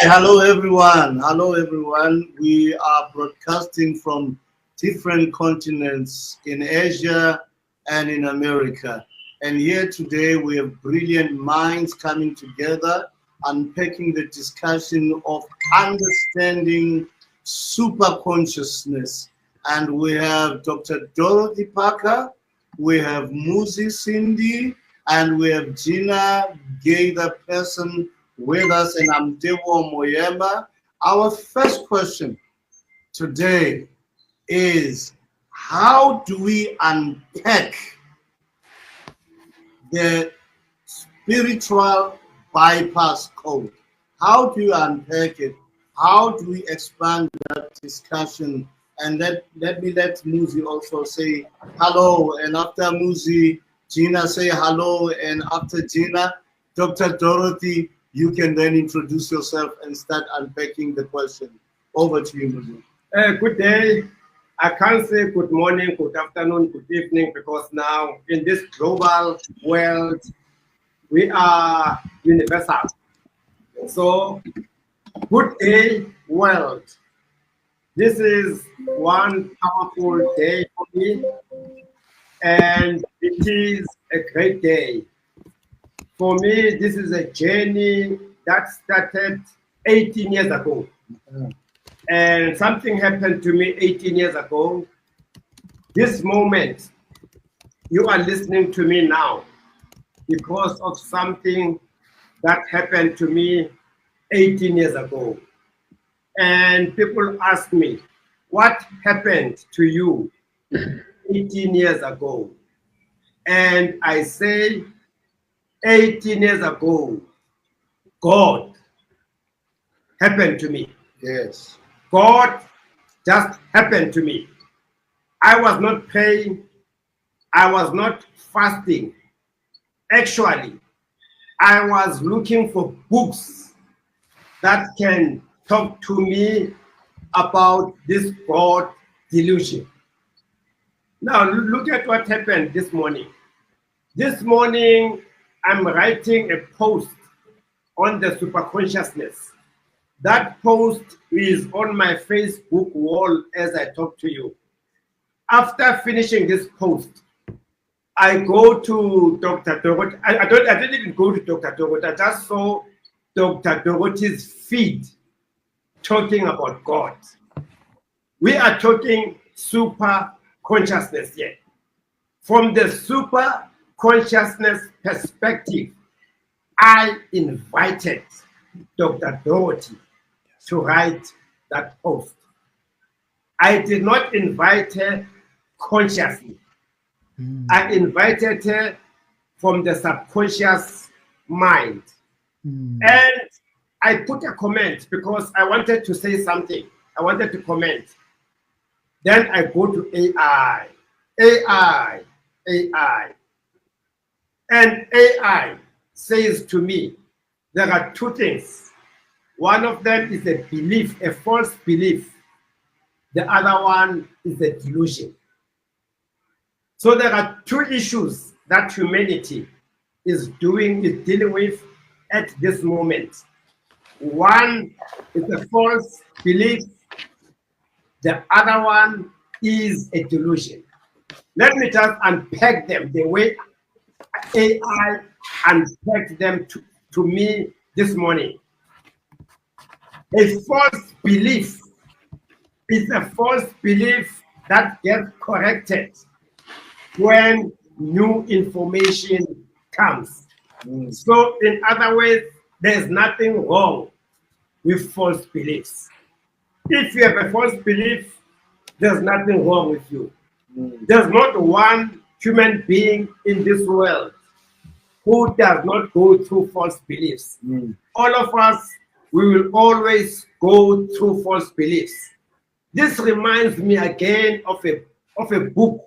hello everyone. Hello everyone. We are broadcasting from different continents in Asia and in America. And here today we have brilliant minds coming together, unpacking the discussion of understanding super consciousness. And we have Dr. Dorothy Parker, we have MuziCindy, and we have Gina Gay, the person with us, and I'm Dewo Moyema. Our first question today is, how do we unpack the spiritual bypass code? How do you unpack it? How do we expand that discussion? And let Muzi also say hello, and after Muzi, Gina say hello, and after Gina, Dr. Dorothy, you can then introduce yourself and start unpacking the question. Over to you, Muzi. Good day. I can't say good morning, good afternoon, good evening, because now in this global world, we are universal. So, good day, world. This is one powerful day for me, and it is a great day. For me, this is a journey that started 18 years ago. And something happened to me 18 years ago. This moment, you are listening to me now because of something that happened to me 18 years ago. And people ask me, what happened to you 18 years ago? And I say, 18 years ago, God happened to me. Yes. God just happened to me. I was not praying. I was not fasting. Actually, I was looking for books that can talk to me about this God delusion. Now, look at what happened this morning. This morning, I'm writing a post on the superconsciousness. That post is on my Facebook wall as I talk to you. After finishing this post, I go to Dr. Dorothy. I didn't even go to Dr. Dorothy. I just saw Dr. Dorothy's feed talking about God. We are talking super consciousness here. From the super consciousness perspective, I invited Dr. Dorothy to write that post. I did not invite her consciously. I invited her from the subconscious mind. And I put a comment because I wanted to say something. I wanted to comment. Then I go to AI. And AI says to me, there are two things. One of them is a belief, a false belief. The other one is a delusion. So there are two issues that humanity is dealing with at this moment. One is a false belief. The other one is a delusion. Let me just unpack them the way AI unpacked them to me this morning. A false belief is a false belief that gets corrected when new information comes. So in other words, there's nothing wrong with false beliefs. If you have a false belief, there's nothing wrong with you. There's not one human being in this world who does not go through false beliefs. All of us, we will always go through false beliefs. This reminds me again of a book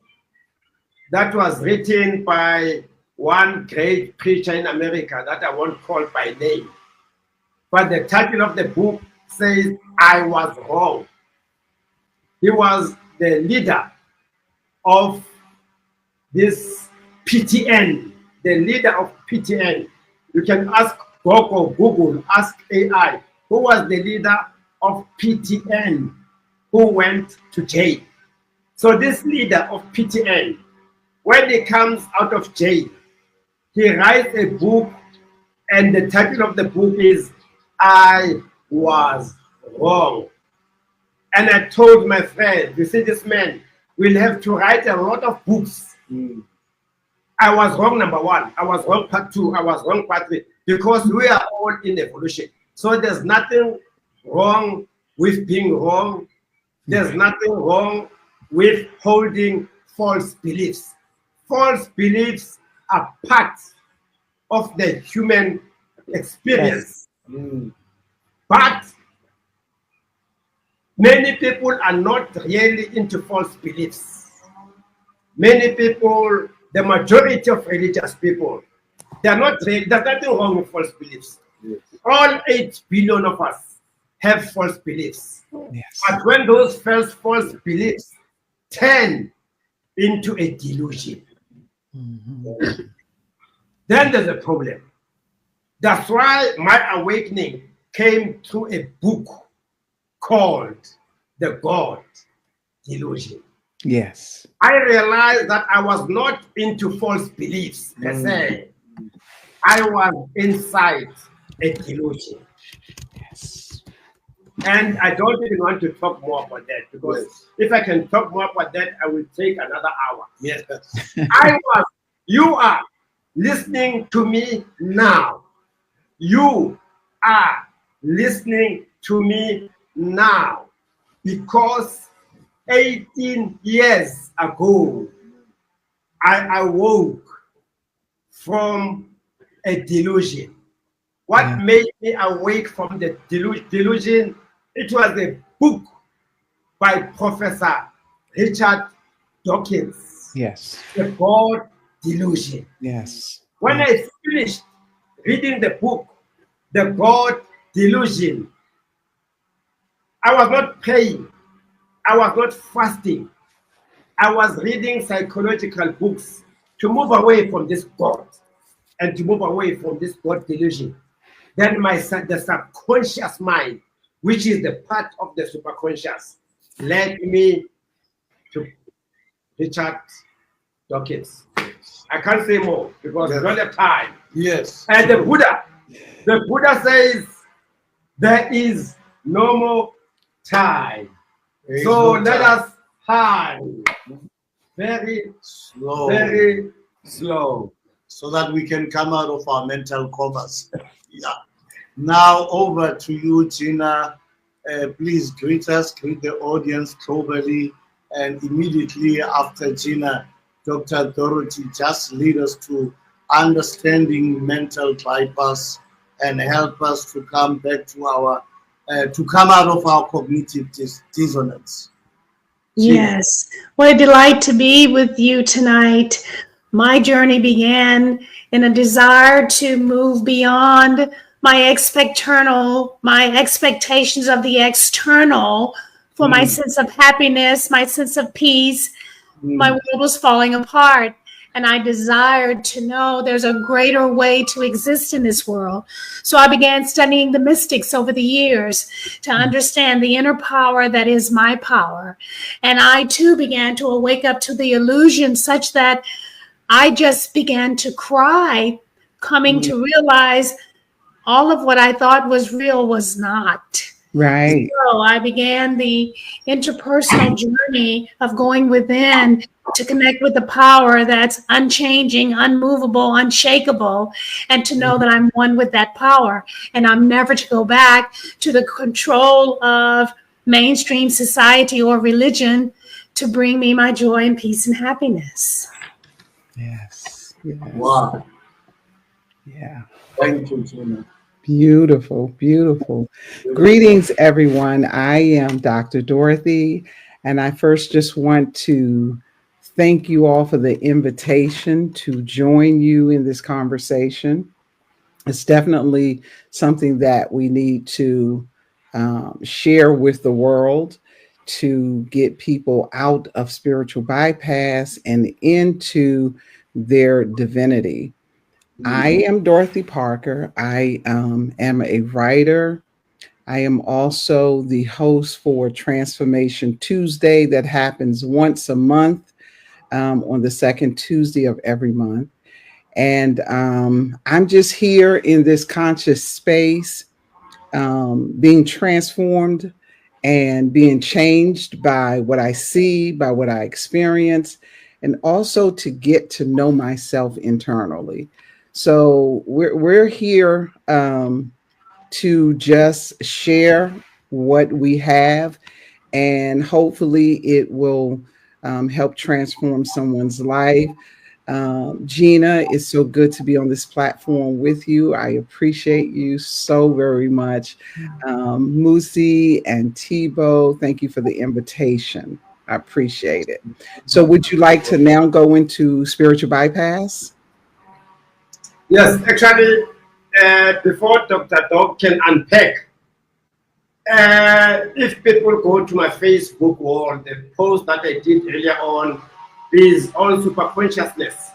that was written by one great preacher in America that I won't call by name. But the title of the book says, I Was Wrong. He was the leader of this PTN, the leader of PTN. You can ask Google, ask AI. who was the leader of PTN, who went to jail. So this leader of PTN, when he comes out of jail, he writes a book, and the title of the book is I Was Wrong. And I told my friend, you see, this man will have to write a lot of books. I was wrong, number one. I was wrong, part two. I was wrong, part three. Because we are all in evolution. So there's nothing wrong with being wrong. There's nothing wrong with holding false beliefs. False beliefs are part of the human experience. Mm. But many people are not really into false beliefs. Many people, the majority of religious people, they're not, there's nothing wrong with false beliefs. Yes. All 8 billion of us have false beliefs. Yes. But when those false beliefs turn into a delusion, then there's a problem. That's why my awakening came through a book called The God Delusion. Yes. I realized that I was not into false beliefs per se. I was inside a delusion. Yes. And I don't even want to talk more about that, because if I can talk more about that, I will take another hour. Yes. You are listening to me now. You are listening to me now because 18 years ago, I awoke from a delusion. What made me awake from the delusion? It was a book by Professor Richard Dawkins. Yes. The God Delusion. Yes. When I finished reading the book, The God Delusion, I was not praying. I was not fasting. I was reading psychological books to move away from this God and to move away from this God delusion. Then the subconscious mind, which is the part of the superconscious, led me to Richard Dawkins. I can't say more because it's not a time. Yes. And the Buddha says there is no more time. So let us hide very slow, very slow, so that we can come out of our mental comas. Yeah. Now over to you, Gina. Please greet us, greet the audience globally, and immediately after Gina, Dr. Dorothy, just lead us to understanding mental bypass and help us to come back to our, to come out of our cognitive dissonance. Yes, what a delight to be with you tonight. My journey began in a desire to move beyond my expectations of the external for my sense of happiness, my sense of peace. My world was falling apart, and I desired to know there's a greater way to exist in this world. So I began studying the mystics over the years to understand the inner power that is my power. And I too began to wake up to the illusion such that I just began to cry, coming to realize all of what I thought was real was not. Right. So I began the interpersonal journey of going within to connect with the power that's unchanging, unmovable, unshakable, and to know that I'm one with that power. And I'm never to go back to the control of mainstream society or religion to bring me my joy and peace and happiness. Yes. Yes. Wow. Yeah. Thank you, Gina. Beautiful, beautiful. Greetings, everyone. I am Dr. Dorothy, and I first just want to thank you all for the invitation to join you in this conversation. It's definitely something that we need to share with the world to get people out of spiritual bypass and into their divinity. I am Dorothy Parker. I am a writer. I am also the host for Transformation Tuesday that happens once a month on the second Tuesday of every month. And I'm just here in this conscious space, being transformed and being changed by what I see, by what I experience, and also to get to know myself internally. So we're here to just share what we have, and hopefully it will help transform someone's life. Gina, it's so good to be on this platform with you. I appreciate you so very much. Muzi and Tebow, thank you for the invitation. I appreciate it. So would you like to now go into spiritual bypass? Yes, actually, before Dr. Dog can unpack, if people go to my Facebook wall, the post that I did earlier on is on superconsciousness.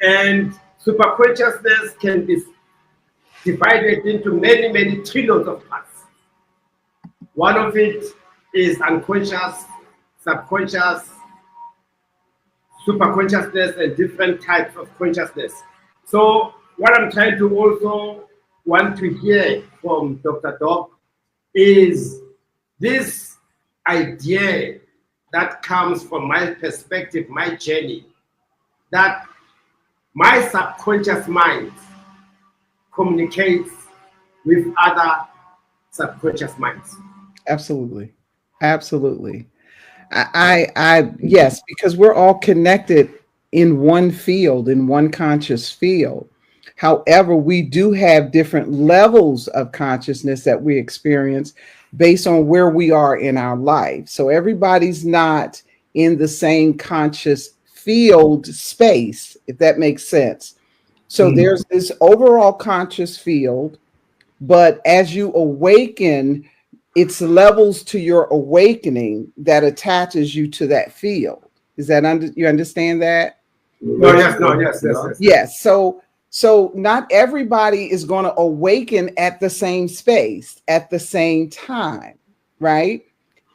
And superconsciousness can be divided into many, many trillions of parts. One of it is unconscious, subconscious, superconsciousness, and different types of consciousness. So what I'm trying to also want to hear from Dr. Dog is this idea that comes from my perspective, my journey, that my subconscious mind communicates with other subconscious minds. Absolutely. Absolutely. I yes, because we're all connected in one field, in one conscious field. However, we do have different levels of consciousness that we experience based on where we are in our life. So everybody's not in the same conscious field space, if that makes sense. So there's this overall conscious field, but as you awaken, it's levels to your awakening that attaches you to that field. Is that you understand that? Yes. So not everybody is going to awaken at the same space at the same time, right?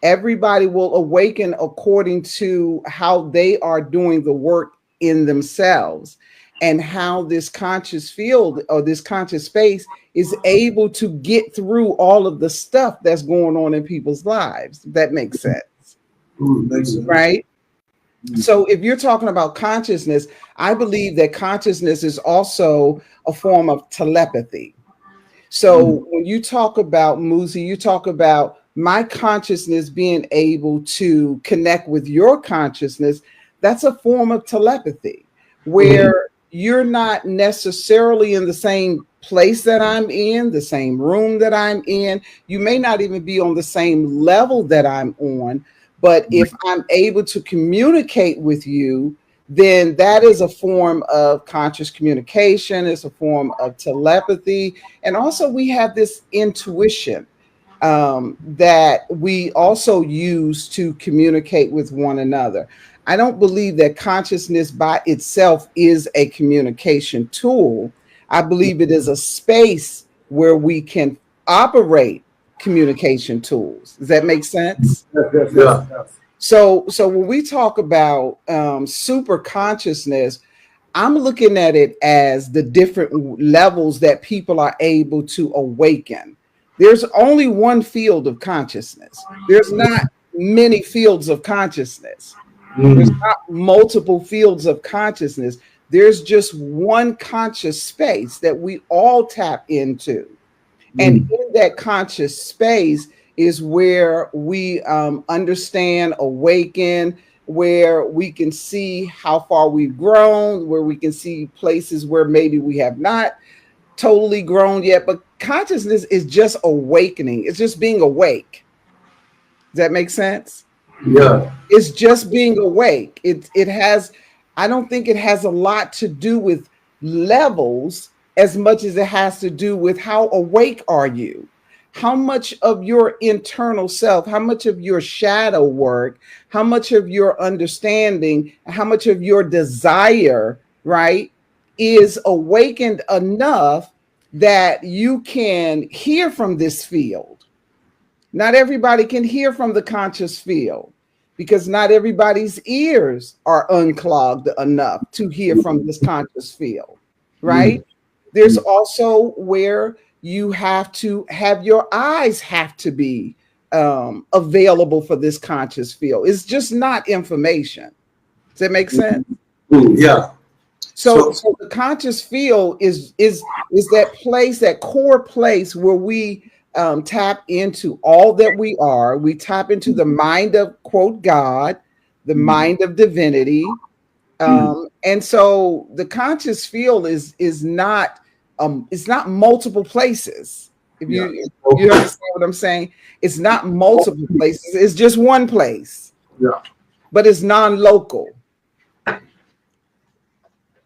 Everybody will awaken according to how they are doing the work in themselves and how this conscious field or this conscious space is able to get through all of the stuff that's going on in people's lives. That makes sense. Makes sense. Right? So if you're talking about consciousness, I believe that consciousness is also a form of telepathy. So when you talk about Muzi, you talk about my consciousness being able to connect with your consciousness. That's a form of telepathy where you're not necessarily in the same place that I'm in, the same room that I'm in. You may not even be on the same level that I'm on. But if I'm able to communicate with you, then that is a form of conscious communication. It's a form of telepathy. And also we have this intuition that we also use to communicate with one another. I don't believe that consciousness by itself is a communication tool. I believe it is a space where we can operate communication tools. Does that make sense? Yeah. So when we talk about super consciousness, I'm looking at it as the different levels that people are able to awaken. There's only one field of consciousness. There's not many fields of consciousness. There's not multiple fields of consciousness. There's just one conscious space that we all tap into. And in that conscious space is where we understand, awaken, where we can see how far we've grown, where we can see places where maybe we have not totally grown yet. But consciousness is just awakening. It's just being awake. Does that make sense? Yeah. It's just being awake. It has, I don't think it has a lot to do with levels as much as it has to do with how awake are you? How much of your internal self, how much of your shadow work, how much of your understanding, how much of your desire, right, is awakened enough that you can hear from this field, Not everybody can hear from the conscious field because not everybody's ears are unclogged enough to hear from this conscious field, right? There's also where you have to have your eyes have to be available for this conscious field. It's just not information. Does that make sense? Yeah. So the conscious field is that place, that core place where we tap into all that we are. We tap into the mind of, quote, God, the mind of divinity. And so the conscious field is not it's not multiple places. If you understand what I'm saying, it's not multiple places. It's just one place. Yeah. But it's non-local.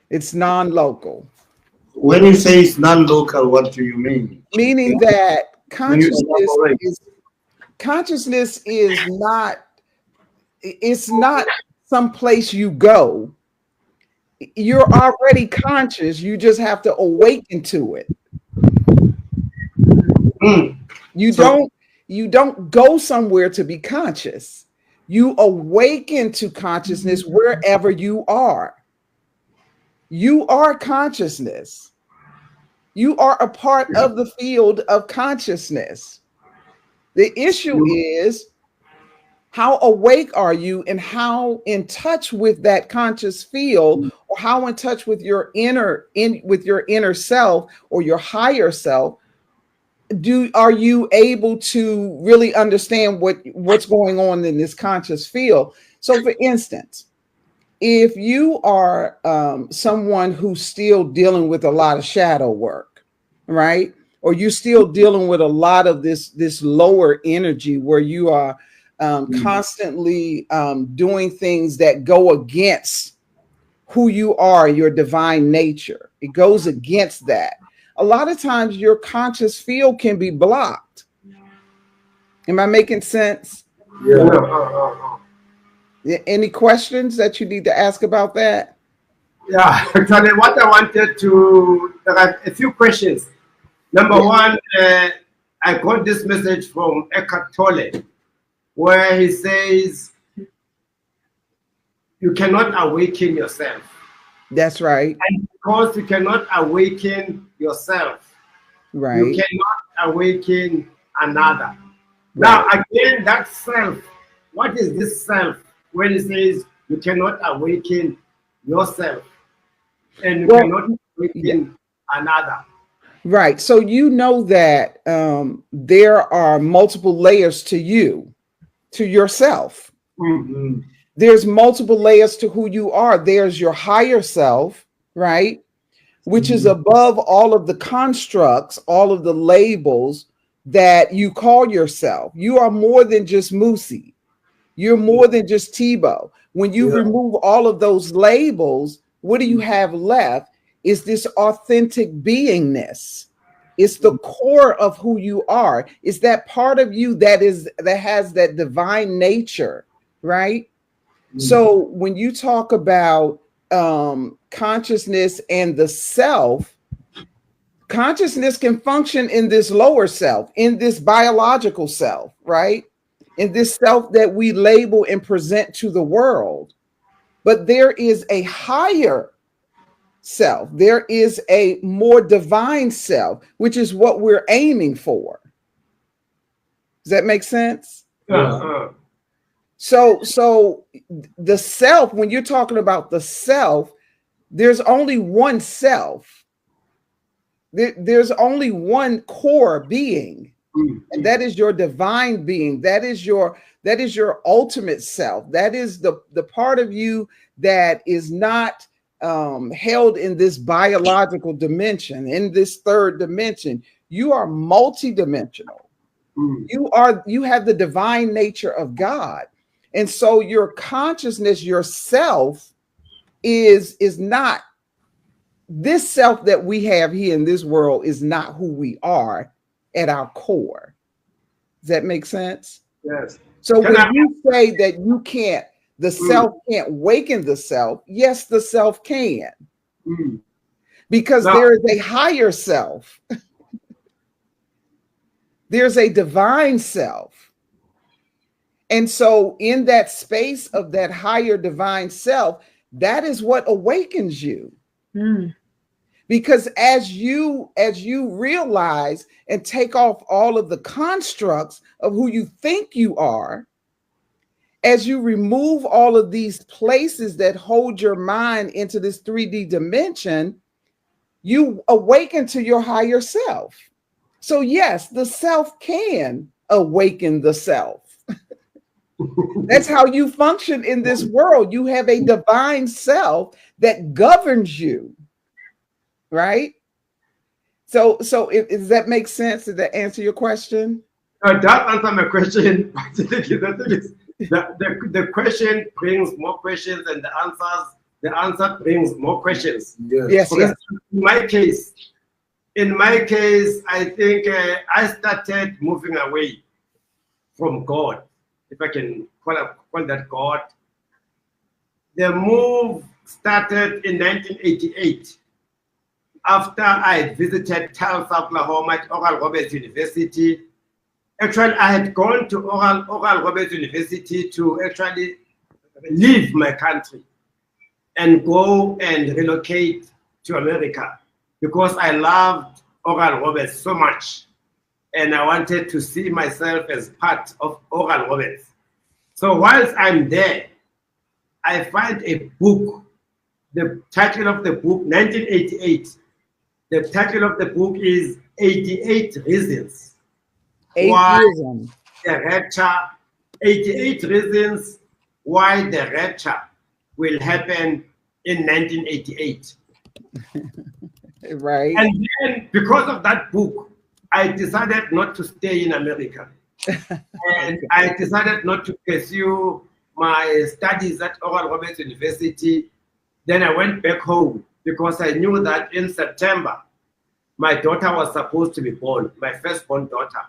It's non-local. When you say it's non-local, what do you mean? Meaning that consciousness is not, it's not some place you go. You're already conscious. You just have to awaken to it. You don't go somewhere to be conscious. You awaken to consciousness wherever you are. You are consciousness. You are a part of the field of consciousness. The issue is, how awake are you and how in touch with that conscious field, or how in touch with your inner self or your higher self are you able to really understand what's going on in this conscious field? So for instance, if you are someone who's still dealing with a lot of shadow work, right? Or you're still dealing with a lot of this lower energy where you are constantly doing things that go against who you are, your divine nature. It goes against that. A lot of times your conscious field can be blocked. Am I making sense? Yeah. Any questions that you need to ask about that? Yeah, actually, what I wanted to, there are a few questions. Number one, I got this message from Eckhart Tolle, where he says, you cannot awaken yourself. That's right. And because you cannot awaken yourself, right, you cannot awaken another. Right. Now, again, that self, what is this self? When it says you cannot awaken yourself and you cannot awaken another. Right. So you know that there are multiple layers to you, to yourself. Mm-hmm. There's multiple layers to who you are. There's your higher self, right? Which is above all of the constructs, all of the labels that you call yourself. You are more than just Musi. You're more than just Tebow. When you remove all of those labels, what do you have left? Is this authentic beingness. It's the core of who you are. It's that part of you that has that divine nature, right? So when you talk about consciousness and the self, consciousness can function in this lower self, in this biological self, right? In this self that we label and present to the world. But there is a higher self. There is a more divine self, which is what we're aiming for. Does that make sense? So the self, when you're talking about the self, there's only one self. There's only one core being, and that is your divine being. That is your ultimate self. That is the part of you that is not held in this biological dimension, in this third dimension. You are multidimensional. You have the divine nature of God. And so your consciousness, yourself, is not this self that we have here in this world is not who we are at our core. Does that make sense? Yes. So when you say that you can't, the self can't waken the self, yes, the self can. Because there is a higher self. There's a divine self. And so in that space of that higher divine self, that is what awakens you. Because as you realize and take off all of the constructs of who you think you are, as you remove all of these places that hold your mind into this 3D dimension, you awaken to your higher self. So yes, the self can awaken the self. That's how you function in this world. You have a divine self that governs you. Right? So does that make sense? Did that answer your question? That answer my question. The question brings more questions, and the answer brings more questions. Yes. In my case, I think I started moving away from God, if I can call that God. The move started in 1988. After I visited Tulsa, Oklahoma at Oral Roberts University. Actually, I had gone to Oral Roberts University to actually leave my country and go and relocate to America because I loved Oral Roberts so much. And I wanted to see myself as part of Oral Roberts. So whilst I'm there, I find a book. The title of the book, 1988. The title of the book is 88 Reasons Why the Rapture, 88 Reasons Why the Rapture Will Happen in 1988. Right. And then because of that book, I decided not to stay in America. And I decided not to pursue my studies at Oral Roberts University. Then I went back home because I knew that in September, my daughter was supposed to be born, my firstborn daughter.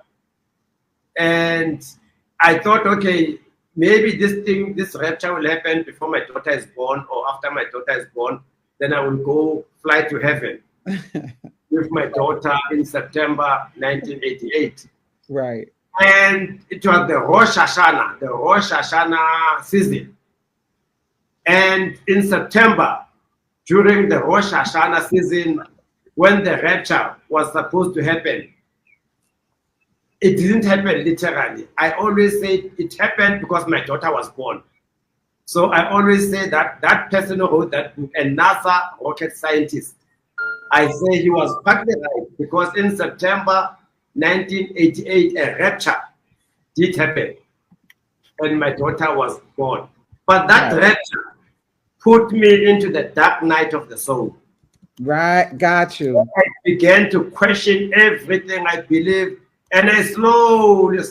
And I thought, okay, maybe this rapture will happen before my daughter is born or after my daughter is born. Then I will fly to heaven with my daughter in September 1988. Right. And it was the Rosh Hashanah season. And in September, during the Rosh Hashanah season, when the rapture was supposed to happen, it didn't happen literally. I always say it happened because my daughter was born. So I always say that that person who wrote that book, a NASA rocket scientist, I say he was partly right because in September 1988, a rapture did happen and my daughter was born. But that rapture put me into the dark night of the soul. Right, got you. I began to question everything I believed, and I slowly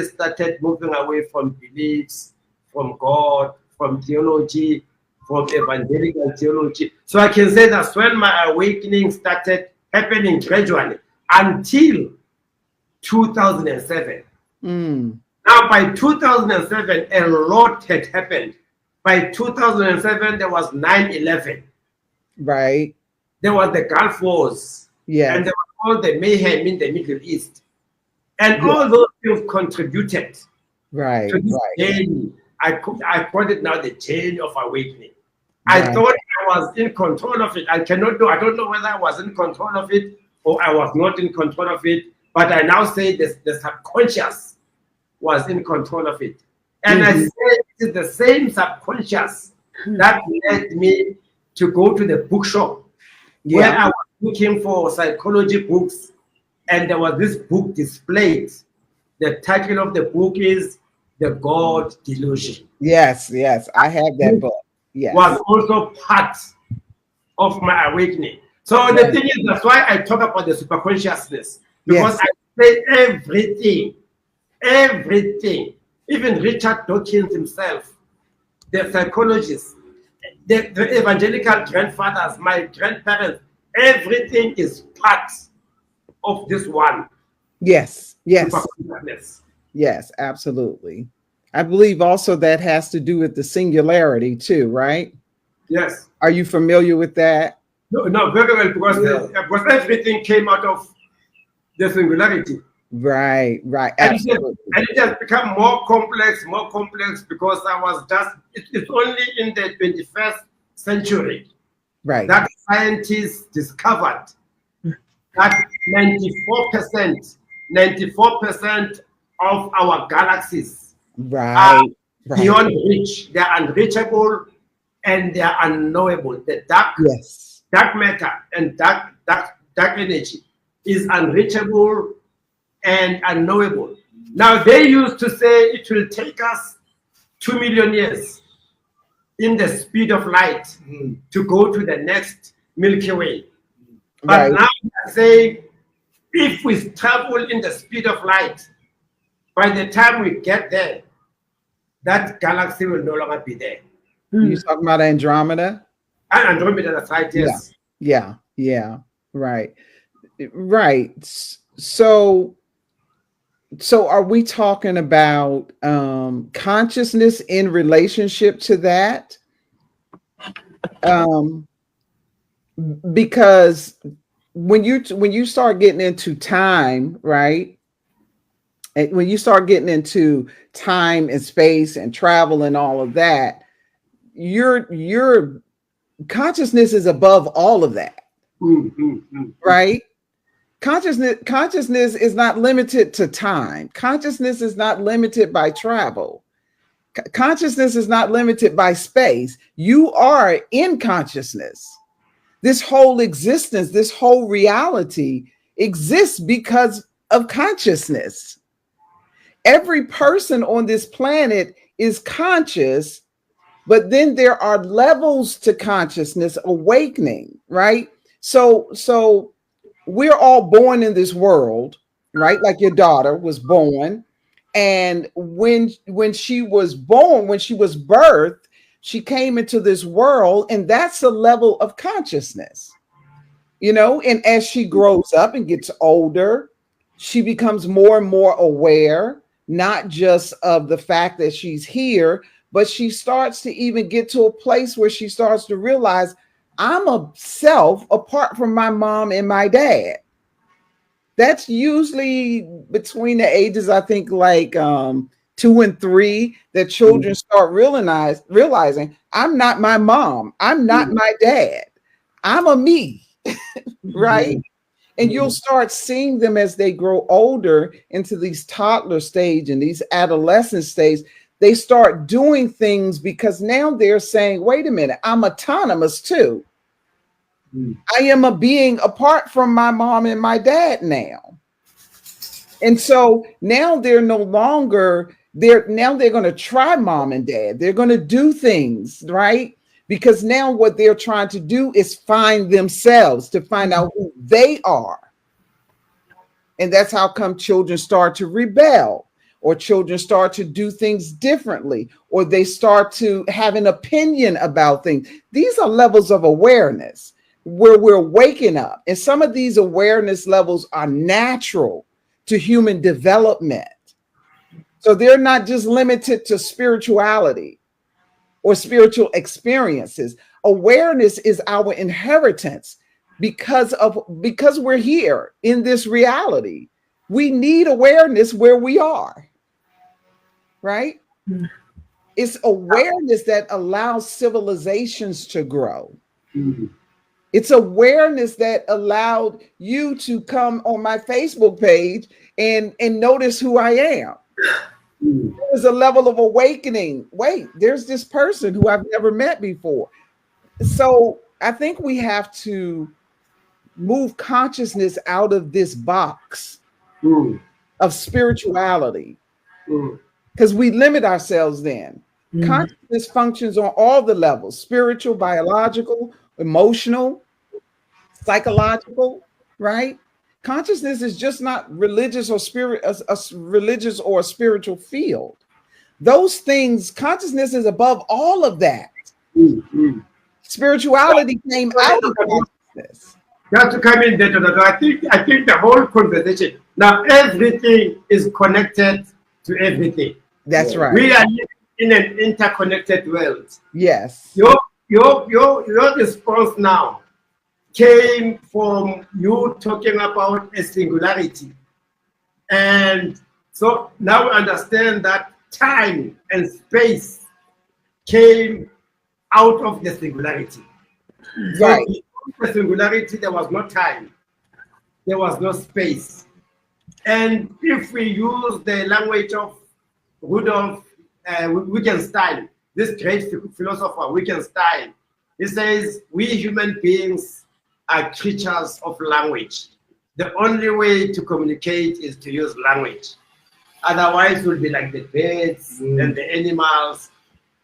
started moving away from beliefs, from God, from theology, from evangelical theology. So I can say that's when my awakening started happening gradually until 2007. Now, by 2007, a lot had happened. By 2007, there was 9/11. Right. There was the Gulf Wars. Yeah. And there was all the mayhem in the Middle East. And all those things contributed right. to this journey. I call it now the journey of awakening. I thought I was in control of it. I don't know whether I was in control of it or I was not in control of it. But I now say the subconscious was in control of it. And I say it is the same subconscious that led me to go to the bookshop where I was looking for psychology books, and there was this book displayed. The title of the book is The God Delusion. Yes, I have that book. Yes. Was also part of my awakening. So the thing is, that's why I talk about the superconsciousness. Because I say everything, even Richard Dawkins himself, the psychologist, the evangelical grandfathers, my grandparents, everything is part of this one. Yes, absolutely. I believe also that has to do with the singularity too, right? Yes. Are you familiar with that? No, very well, because everything came out of the singularity. Right, right, And absolutely. it has become more complex because it's only in the 21st century Right, that scientists discovered that 94% of our galaxies are right, right. beyond reach. They are unreachable and they are unknowable. The dark matter and dark energy is unreachable and unknowable. Now, they used to say it will take us 2 million years in the speed of light to go to the next Milky Way. But now we are saying if we travel in the speed of light, by the time we get there, that galaxy will no longer be there. You talking about Andromeda? And Andromeda, that's right, yes. Yeah, right. So are we talking about consciousness in relationship to that? Because when you start getting into time, right? And when you start getting into time and space and travel and all of that, your consciousness is above all of that. Right? Consciousness is not limited to time. Consciousness is not limited by travel. Consciousness is not limited by space. You are in consciousness. This whole existence, this whole reality exists because of consciousness. Every person on this planet is conscious, but then there are levels to consciousness awakening, right? So we're all born in this world, right? Like your daughter was born. And when she was born, when she was birthed, she came into this world, and that's a level of consciousness, and as she grows up and gets older, she becomes more and more aware, not just of the fact that she's here, but she starts to even get to a place where she starts to realize, I'm a self apart from my mom and my dad. That's usually between the ages, I think, like 2 and 3, that children start realizing, I'm not my mom. I'm not my dad. I'm a me, right? And you'll start seeing them as they grow older into these toddler stage and these adolescent stage. They start doing things because now they're saying, wait a minute, I'm autonomous too. I am a being apart from my mom and my dad now. And so now they're no longer, they're going to try mom and dad. They're going to do things, right? Because now what they're trying to do is find themselves, to find out who they are. And that's how come children start to rebel, or children start to do things differently, or they start to have an opinion about things. These are levels of awareness where we're waking up. And some of these awareness levels are natural to human development. So they're not just limited to spirituality or spiritual experiences. Awareness is our inheritance because we're here in this reality. We need awareness where we are, right? It's awareness that allows civilizations to grow. It's awareness that allowed you to come on my Facebook page and notice who I am. There's a level of awakening. Wait, there's this person who I've never met before. So I think we have to move consciousness out of this box of spirituality, because we limit ourselves then. Consciousness functions on all the levels: spiritual, biological, emotional, psychological, right? Consciousness is just not religious or religious or a spiritual field. Those things, consciousness is above all of that. Spirituality came out of consciousness. Just to come in there, I think the whole conversation, now everything is connected to everything. That's right. We are living in an interconnected world. Yes. Your response now came from you talking about a singularity. And so now we understand that time and space came out of the singularity. Right. So before the singularity, there was no time, there was no space. And if we use the language of Rudolf Wittgenstein, this great philosopher Wittgenstein, he says, we human beings are creatures of language. The only way to communicate is to use language. Otherwise, we'll be like the birds and the animals.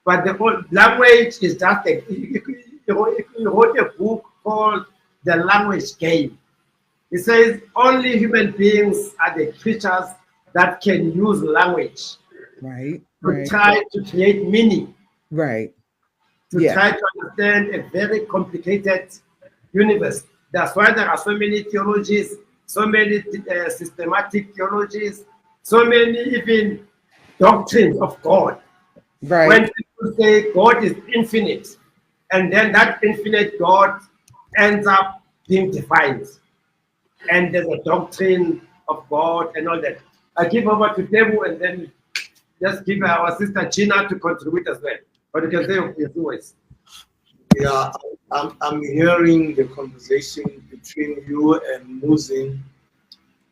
But the whole language is just he wrote a book called The Language Game. He says only human beings are the creatures that can use language. Right. To try to create meaning. Right. To try to understand a very complicated universe. That's why there are so many theologies, so many systematic theologies, so many even doctrines of God. Right. When people say God is infinite, and then that infinite God ends up being defined. And there's a doctrine of God and all that. I give over to Debu and then just give our sister Gina to contribute as well. But you can say your voice. Yeah, I'm hearing the conversation between you and Muzin.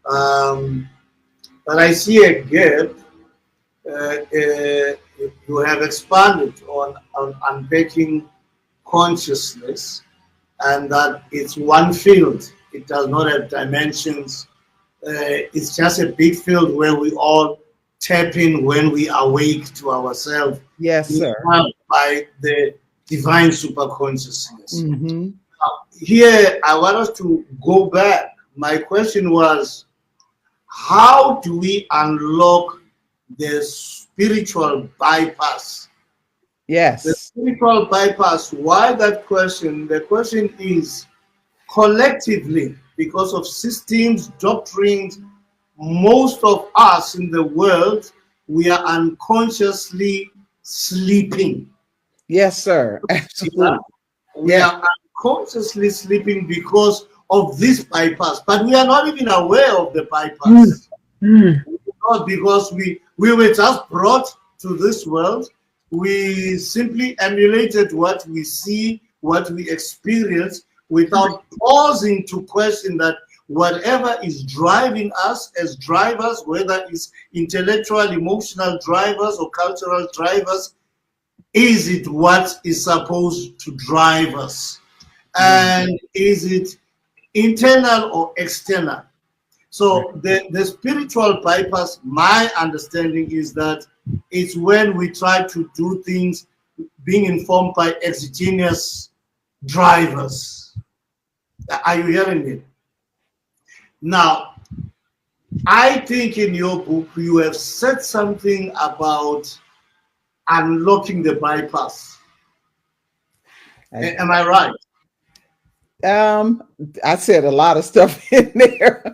But I see a gap. You have expanded on unpacking consciousness, and that it's one field. It does not have dimensions. It's just a big field where we all tap in when we awake to ourselves. Yes, sir. By the divine superconsciousness. Mm-hmm. Here, I want us to go back. My question was, how do we unlock the spiritual bypass? Yes. The spiritual bypass. Why that question? The question is, collectively, because of systems, doctrines, most of us in the world, we are unconsciously sleeping. Yes, sir. Absolutely. We are unconsciously sleeping because of this bypass, but we are not even aware of the bypass. Because we were just brought to this world. We simply emulated what we see, what we experience, without pausing to question that whatever is driving us as drivers, whether it's intellectual, emotional drivers or cultural drivers, is it what is supposed to drive us? And is it internal or external? So the spiritual bypass, my understanding is that it's when we try to do things being informed by exogenous drivers. Are you hearing me? Now, I think in your book, you have said something about unlocking the bypass. Am I right? I said a lot of stuff in there.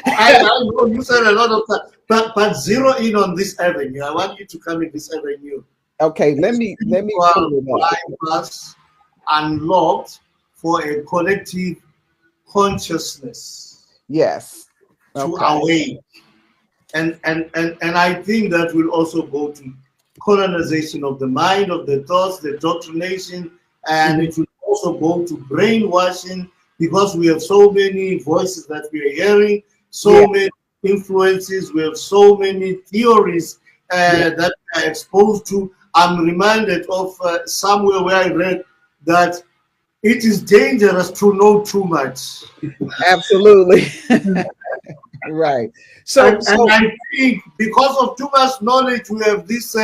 I know you said a lot of stuff, but zero in on this avenue. I want you to come in this avenue. Okay, let me pull it up. Bypass unlocked for a collective consciousness. Yes. To awake. And I think that will also go to colonization of the mind, of the thoughts, the doctrination, and it will also go to brainwashing, because we have so many voices that we are hearing, so many influences, we have so many theories that we are exposed to. I'm reminded of somewhere where I read that it is dangerous to know too much. Absolutely. Right. So I think because of too much knowledge, we have this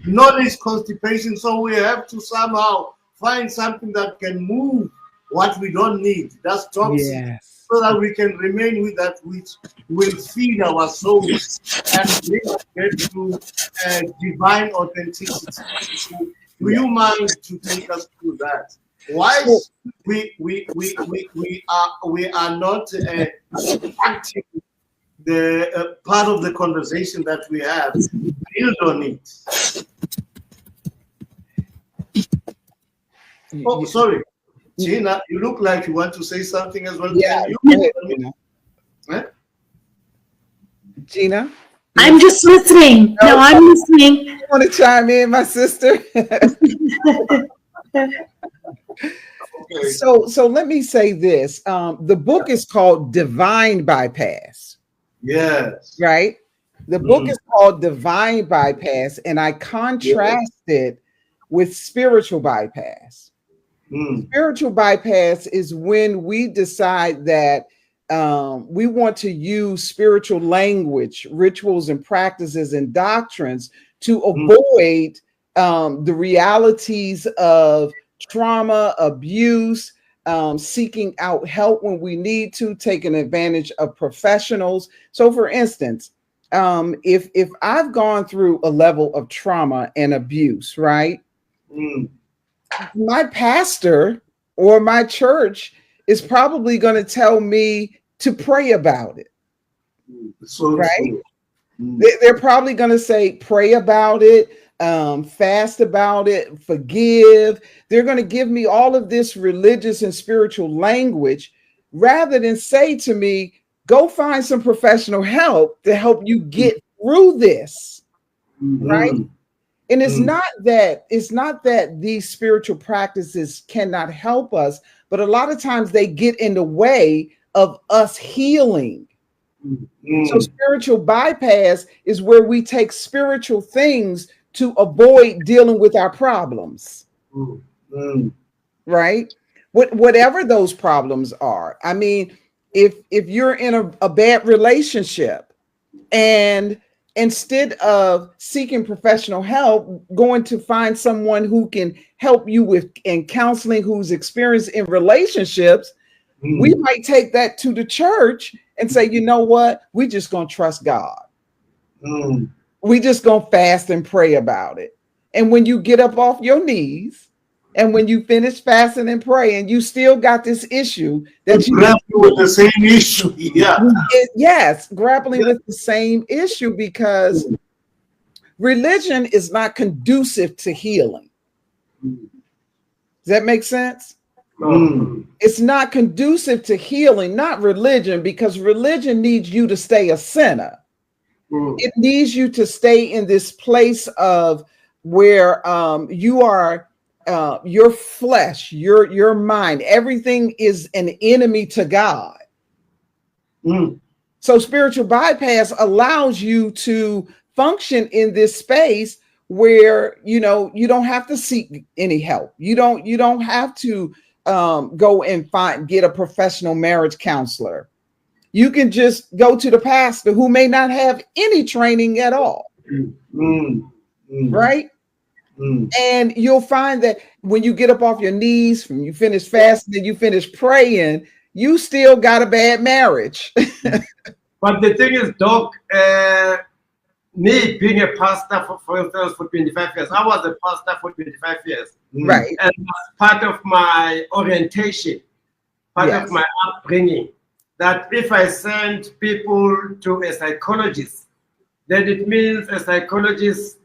knowledge constipation. So we have to somehow find something that can move what we don't need. That's toxic. So that we can remain with that which will feed our souls and bring us back to divine authenticity. Do you mind to take us through that? Why we are not active the part of the conversation that we have build on it. Oh, sorry, Gina, you look like you want to say something as well. Yeah. Gina? I'm just listening. No, I'm listening. You want to chime in, my sister? Okay. So let me say this. The book is called Divine Bypass, Yes. right? The book is called Divine Bypass, and I contrast it with spiritual bypass. Spiritual bypass is when we decide that we want to use spiritual language, rituals, and practices and doctrines to avoid the realities of trauma, abuse, seeking out help when we need to, taking advantage of professionals. So, for instance, if I've gone through a level of trauma and abuse, right? My pastor or my church is probably going to tell me to pray about it. So right? They're probably going to say, pray about it, fast about it, forgive. They're going to give me all of this religious and spiritual language rather than say to me, go find some professional help to help you get through this. Right. And it's not that these spiritual practices cannot help us, but a lot of times they get in the way of us healing. So spiritual bypass is where we take spiritual things to avoid dealing with our problems. Right? Whatever those problems are. I mean, if you're in a bad relationship and instead of seeking professional help, going to find someone who can help you with and counseling, who's experienced in relationships, we might take that to the church and say, you know what? We just gonna trust God. We just gonna fast and pray about it. And when you get up off your knees and when you finish fasting and praying, you still got this issue that you grappling with the same issue. Yes, grappling with the same issue, because religion is not conducive to healing. Does that make sense? It's not conducive to healing, not religion, because religion needs you to stay a sinner. It needs you to stay in this place of where you are your flesh, your mind, everything is an enemy to God. So spiritual bypass allows you to function in this space where you don't have to seek any help. You don't have to go and get a professional marriage counselor. You can just go to the pastor who may not have any training at all. Right? And you'll find that when you get up off your knees, when you finish fasting and you finish praying, you still got a bad marriage. But the thing is, Doc, me being a pastor for instance, for 25 years, I was a pastor for 25 years. Right. And that's part of my orientation, part of my upbringing, that if I send people to a psychologist, then it means a psychologist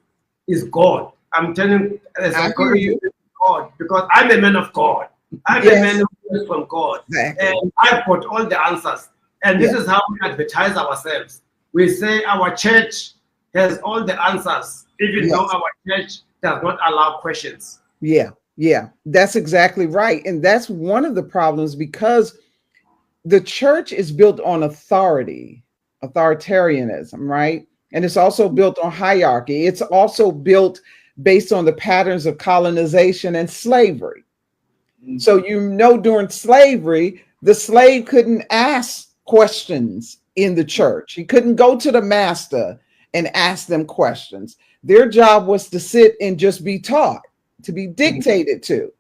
is God. I'm telling a psychologist is God, because I'm a man of God. I'm a man who is from God. And I've got all the answers. And this is how we advertise ourselves. We say our church has all the answers, even though our church does not allow questions. Yeah, that's exactly right. And that's one of the problems, because the church is built on authority, authoritarianism, right? And it's also built on hierarchy. It's also built based on the patterns of colonization and slavery. So, during slavery, the slave couldn't ask questions in the church. He couldn't go to the master and ask them questions. Their job was to sit and just be taught, to be dictated to.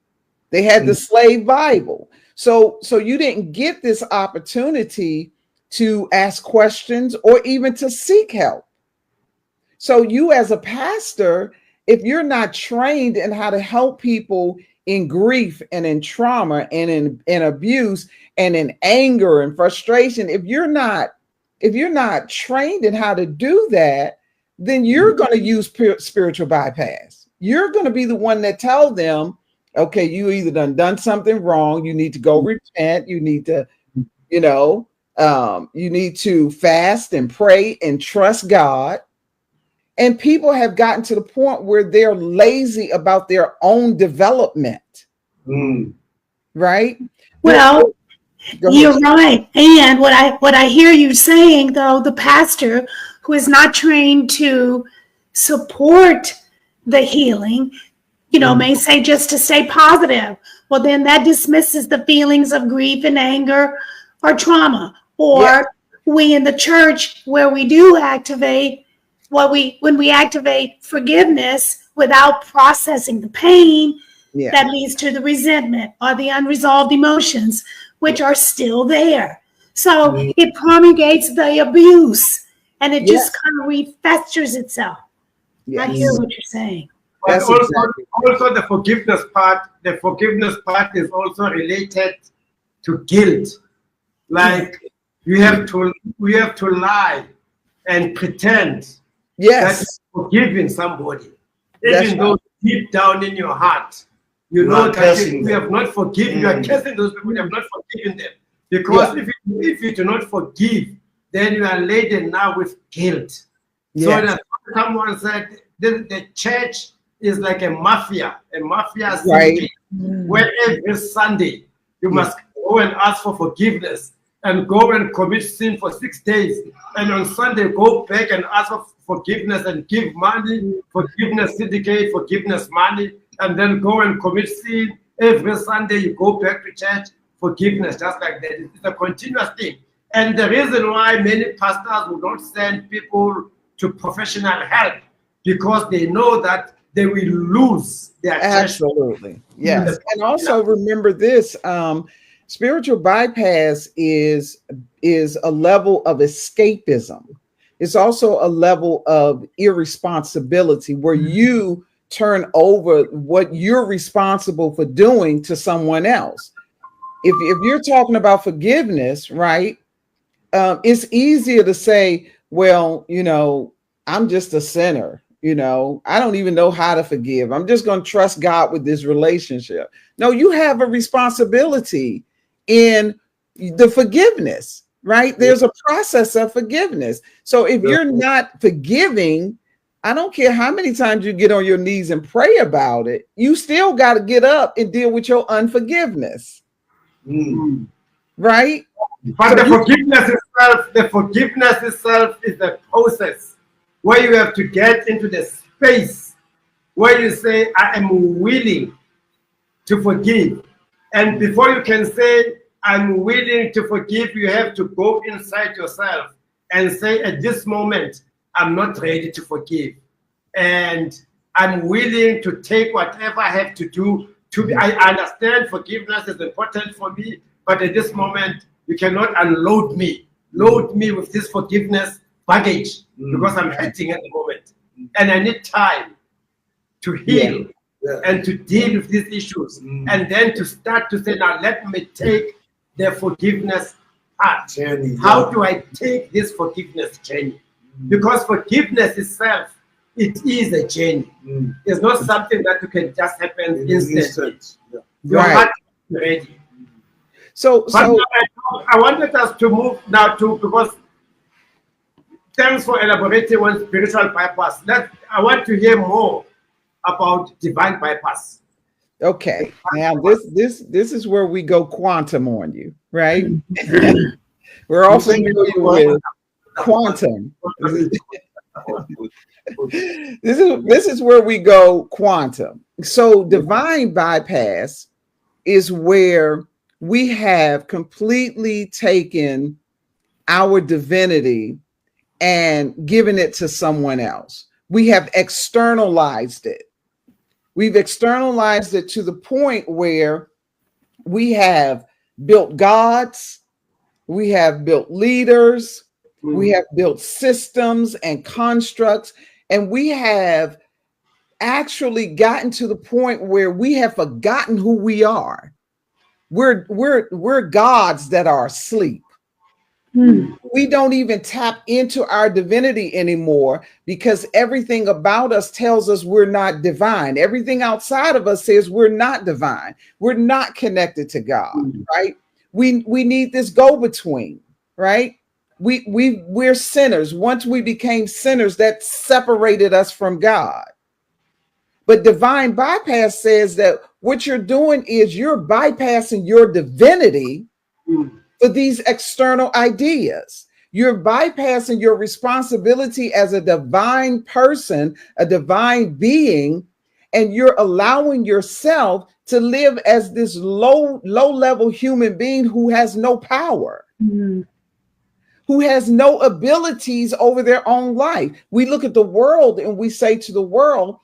They had the slave Bible. So you didn't get this opportunity to ask questions or even to seek help. So you as a pastor, if you're not trained in how to help people in grief and in trauma and in abuse and in anger and frustration, if you're not trained in how to do that, then you're going to use spiritual bypass. You're going to be the one that tell them, okay, you either done something wrong, you need to go repent, you need to, You need to fast and pray and trust God. And people have gotten to the point where they're lazy about their own development. Right? Well, you're right. And what I hear you saying, though, the pastor who is not trained to support the healing, may say just to stay positive. Well, then that dismisses the feelings of grief and anger or trauma. Or we in the church, where we do activate when we activate forgiveness without processing the pain, that leads to the resentment or the unresolved emotions, which are still there. So it promulgates the abuse, and it just kind of refesters itself. I hear what you're saying. But also the forgiveness part is also related to guilt. Like we have to lie and pretend that you're forgiving somebody, even though deep down in your heart you know that you have not forgiven. You are cursing those people. You have not forgiven them, because if you do not forgive, then you are laden now with guilt. So that someone said the church is like a mafia city, where every Sunday you must go and ask for forgiveness and go and commit sin for 6 days, and on Sunday go back and ask for forgiveness and give money, forgiveness syndicate, forgiveness money, and then go and commit sin. Every Sunday you go back to church, forgiveness, just like that. It's a continuous thing. And the reason why many pastors will not send people to professional help, because they know that they will lose their Absolutely. Yes. And also remember this, spiritual bypass is a level of escapism. It's also a level of irresponsibility, where you turn over what you're responsible for doing to someone else. If you're talking about forgiveness, right? It's easier to say, well, I'm just a sinner. I don't even know how to forgive. I'm just going to trust God with this relationship. No, you have a responsibility in the forgiveness, right? There's a process of forgiveness. So if you're not forgiving, I don't care how many times you get on your knees and pray about it, you still got to get up and deal with your unforgiveness. Right? But so the forgiveness itself is the process where you have to get into the space where you say, I am willing to forgive. And before you can say, I'm willing to forgive, you have to go inside yourself and say, at this moment, I'm not ready to forgive. And I'm willing to take whatever I have to do. I understand forgiveness is important for me, but at this moment, you cannot unload me. Load me with this forgiveness baggage, because I'm hurting at the moment. And I need time to heal and to deal with these issues. And then to start to say, now let me take the forgiveness part. How do I take this forgiveness journey? Because forgiveness itself, it is a journey. It's not something that you can just happen instantly. Your heart is ready. So I wanted us to move now to, because thanks for elaborating on spiritual bypass. I want to hear more about divine bypass. Okay, now this is where we go quantum on you, right? We're also familiar with quantum. This is where we go quantum. So divine bypass is where we have completely taken our divinity and given it to someone else. We have externalized it. We've externalized it to the point where we have built gods, we have built leaders, we have built systems and constructs, and we have actually gotten to the point where we have forgotten who we are. We're gods that are asleep. We don't even tap into our divinity anymore, because everything about us tells us we're not divine. Everything outside of us says we're not divine. We're not connected to God, right? We need this go-between. right? We're sinners. Once we became sinners, that separated us from God. But divine bypass says that what you're doing is you're bypassing your divinity for these external ideas. You're bypassing your responsibility as a divine person, a divine being, and you're allowing yourself to live as this low level human being who has no power, who has no abilities over their own life. We look at the world and we say to the world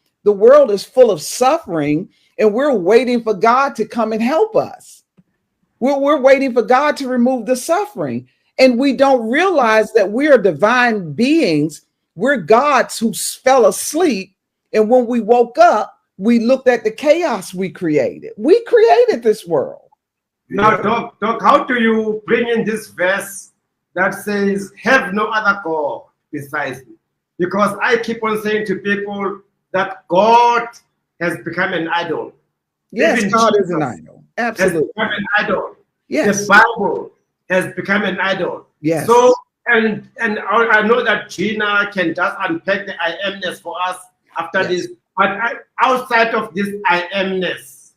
is full of suffering, and we're waiting for God to come and help us. We're waiting for God to remove the suffering. And we don't realize that we are divine beings. We're gods who fell asleep. And when we woke up, we looked at the chaos we created. We created this world. Now, Doc, how do you bring in this verse that says, have no other God besides me? Because I keep on saying to people that God has become an idol. Yes, Even God Jesus is an idol. Absolutely. has become an idol. Yes. The Bible has become an idol. Yes. So, and I know that Gina can just unpack the I amness for us after Yes. this. But outside of this I amness,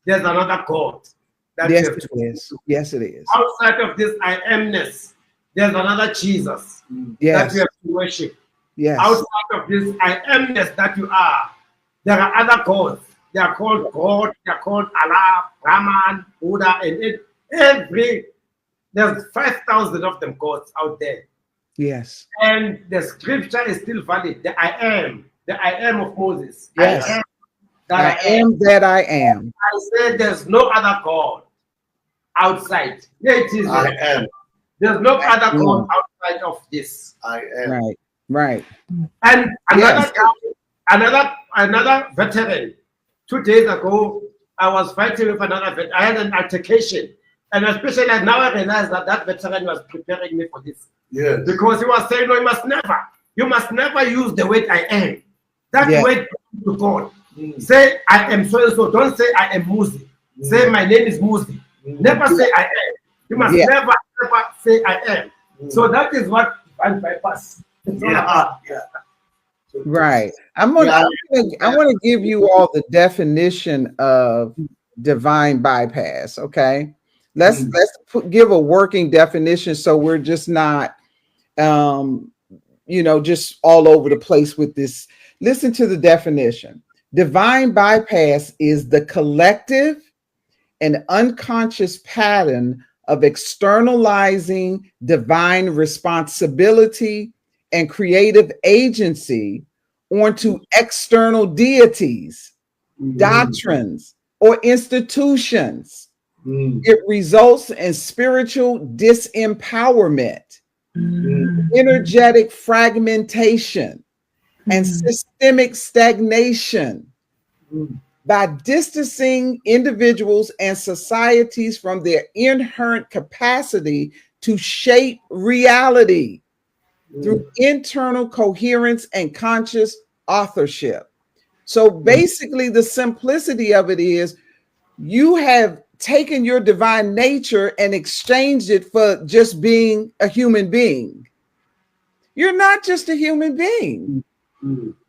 there's another God. That Yes, you have it to is. Yes, it is. Outside of this I amness, there's another Jesus that Yes. you have to worship. Yes. Outside of this I amness that you are, there are other gods. They are called God, they are called Allah, Brahman, Buddha, and there's 5,000 of them gods out there. Yes. And the scripture is still valid. The I am of Moses. Yes. I am I am that I am. I said there's no other God outside. Here it is. I am. There's no I other am. God outside of this. I am. Right. Right. And another Yes. another veteran. 2 days ago, I was fighting with another veteran. I had an altercation. And especially now I realized that that veteran was preparing me for this. Yes. Because he was saying, no, you must never use the word I am. That Yeah. word to God. Say I am so and so. Don't say I am Muzi. Say my name is Muzi. Never say I am. You must never say I am. So that is what I bypass. Yeah. Yeah. Right. I want to give you all the definition of divine bypass. Okay. Let's give a working definition so we're just not just all over the place with this. Listen to the definition. Divine bypass is the collective and unconscious pattern of externalizing divine responsibility and creative agency onto external deities, doctrines, or institutions. It results in spiritual disempowerment, energetic fragmentation, and systemic stagnation by distancing individuals and societies from their inherent capacity to shape reality through internal coherence and conscious authorship. So basically, the simplicity of it is you have taken your divine nature and exchanged it for just being a human being. You're not just a human being.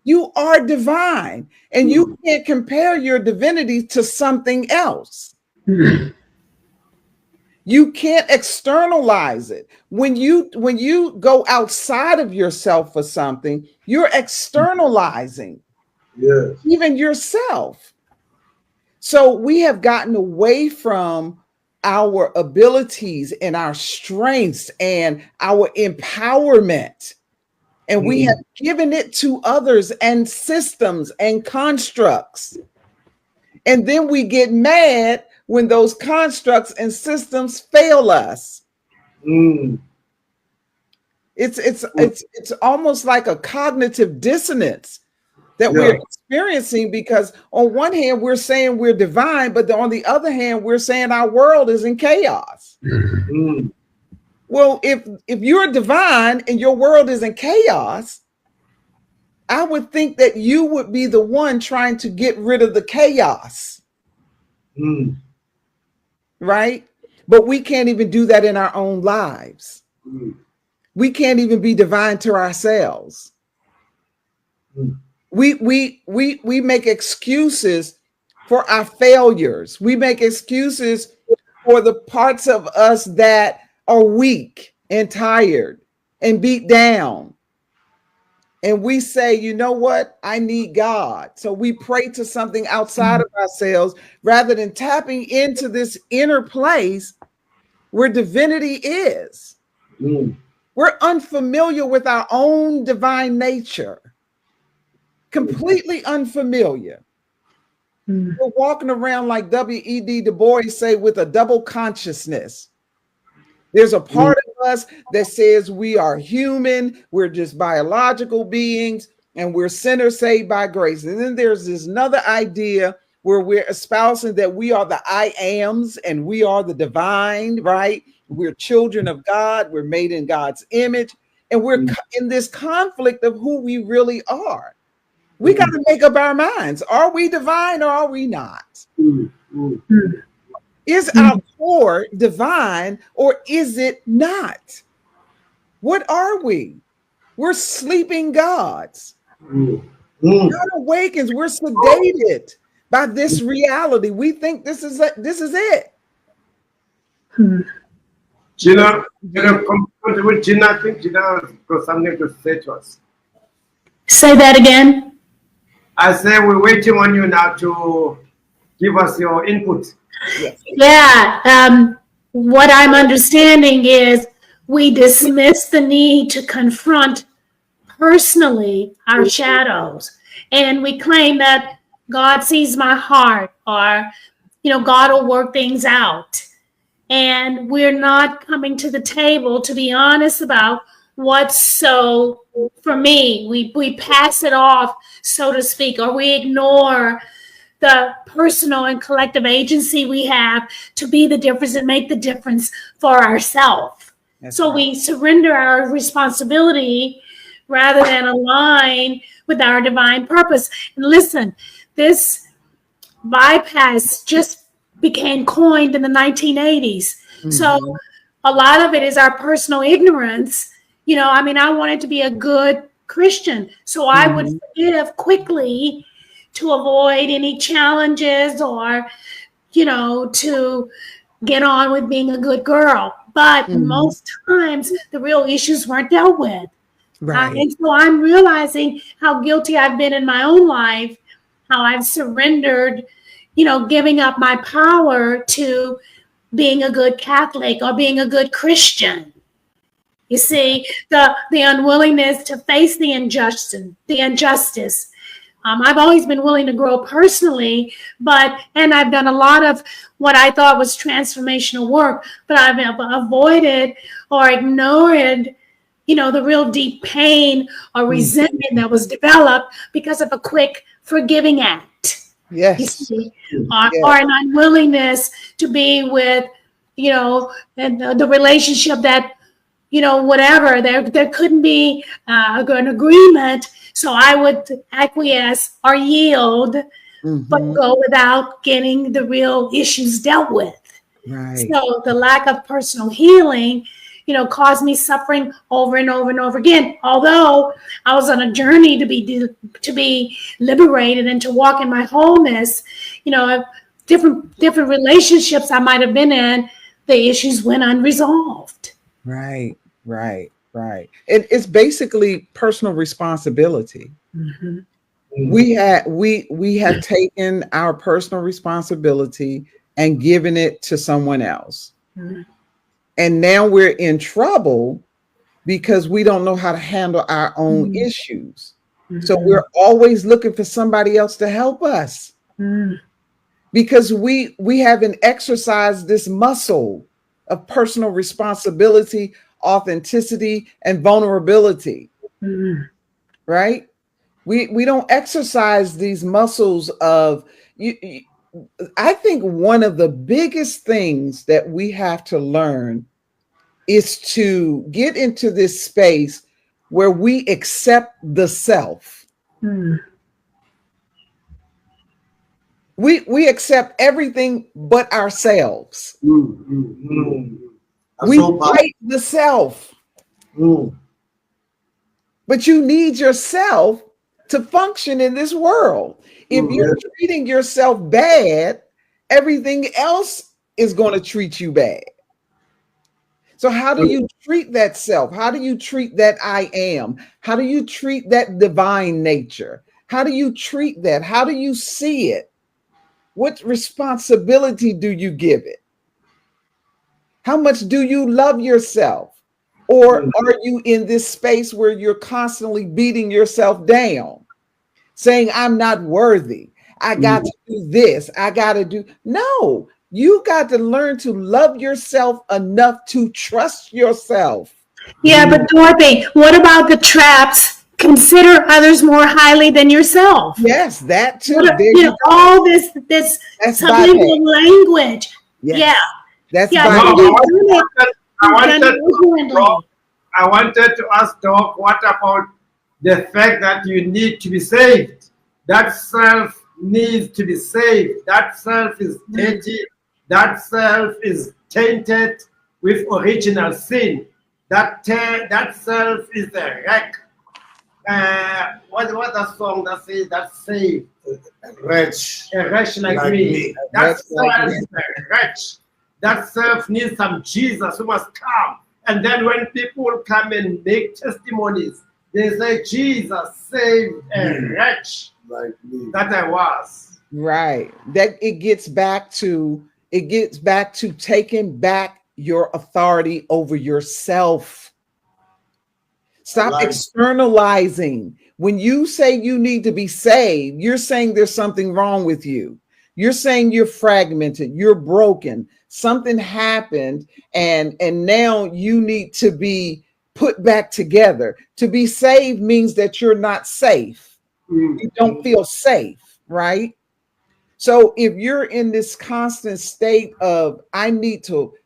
You are divine, and you can't compare your divinity to something else. You can't externalize it. When you go outside of yourself for something, you're externalizing even yourself. So we have gotten away from our abilities and our strengths and our empowerment. And we have given it to others and systems and constructs. And then we get mad when those constructs and systems fail us. It's almost like a cognitive dissonance that we're experiencing, because on one hand we're saying we're divine, but on the other hand we're saying our world is in chaos. Well, if you're divine and your world is in chaos, I would think that you would be the one trying to get rid of the chaos. Right? But we can't even do that in our own lives. We can't even be divine to ourselves. We make excuses for our failures. We make excuses for the parts of us that are weak and tired and beat down. And we say, you know what? I need God. So we pray to something outside of ourselves rather than tapping into this inner place where divinity is. We're unfamiliar with our own divine nature. Completely unfamiliar. We're walking around like W.E.B. Du Bois say, with a double consciousness. There's a part of us that says we are human, we're just biological beings, and we're sinners saved by grace. And then there's this another idea where we're espousing that we are the I ams and we are the divine, right? We're children of God, we're made in God's image, and we're in this conflict of who we really are. We got to make up our minds. Are we divine or are we not? Is our core divine or is it not? What are we? We're sleeping gods. God awakens. We're sedated by this reality. We think this is it. Gina, Gina, I think Gina got something to say to us. Say that again. I say we're waiting on you now to give us your input. Yeah. What I'm understanding is we dismiss the need to confront personally our shadows, and we claim that God sees my heart, or God will work things out. And we're not coming to the table to be honest about what's so for me. We pass it off, so to speak, or we ignore the personal and collective agency we have to be the difference and make the difference for ourselves. So we surrender our responsibility rather than align with our divine purpose. And listen, this bypass just became coined in the 1980s. So a lot of it is our personal ignorance. I wanted to be a good Christian, so I would forgive quickly to avoid any challenges or, to get on with being a good girl. But most times the real issues weren't dealt with. Right. And so I'm realizing how guilty I've been in my own life, how I've surrendered, giving up my power to being a good Catholic or being a good Christian. You see, the unwillingness to face the injustice. I've always been willing to grow personally, and I've done a lot of what I thought was transformational work, but I've avoided or ignored, the real deep pain or resentment that was developed because of a quick forgiving act. Yes. You see, or an unwillingness to be with, and the relationship that, whatever, there couldn't be an agreement. So I would acquiesce or yield, but go without getting the real issues dealt with. Right. So the lack of personal healing, caused me suffering over and over and over again. Although I was on a journey to be liberated and to walk in my wholeness, different relationships I might have been in, the issues went unresolved. Right. It's basically personal responsibility. We have taken our personal responsibility and given it to someone else. And now we're in trouble because we don't know how to handle our own issues. So we're always looking for somebody else to help us because we haven't exercised this muscle of personal responsibility, authenticity, and vulnerability. Right? We don't exercise these muscles of I think one of the biggest things that we have to learn is to get into this space where we accept the self. We accept everything but ourselves. We fight the self. But you need yourself to function in this world. If you're treating yourself bad, everything else is going to treat you bad. So how do you treat that self? How do you treat that I am? How do you treat that divine nature? How do you treat that? How do you see it? What responsibility do you give it? How much do you love yourself? Or are you in this space where you're constantly beating yourself down, saying, I'm not worthy. I got to do this. I got to do. No, you got to learn to love yourself enough to trust yourself. Yeah, but Dorothy, what about the traps? Consider others more highly than yourself. Yes, that too. All this subliminal language. Yes. Yeah. That's I wanted to ask Doc, what about the fact that you need to be saved? That self needs to be saved. That self is dirty. That self is tainted with original sin. That self is a wreck. What that song that says that saved? A wretch like me. That self is a wretch. That self needs some Jesus who must come. And then when people come and make testimonies, they say, Jesus saved a wretch like me that I was. Right. That it gets back to taking back your authority over yourself. Stop externalizing. When you say you need to be saved, you're saying there's something wrong with you. You're saying you're fragmented, you're broken. Something happened and now you need to be put back together. To be saved means that you're not safe. You don't feel safe, right? So if you're in this constant state of,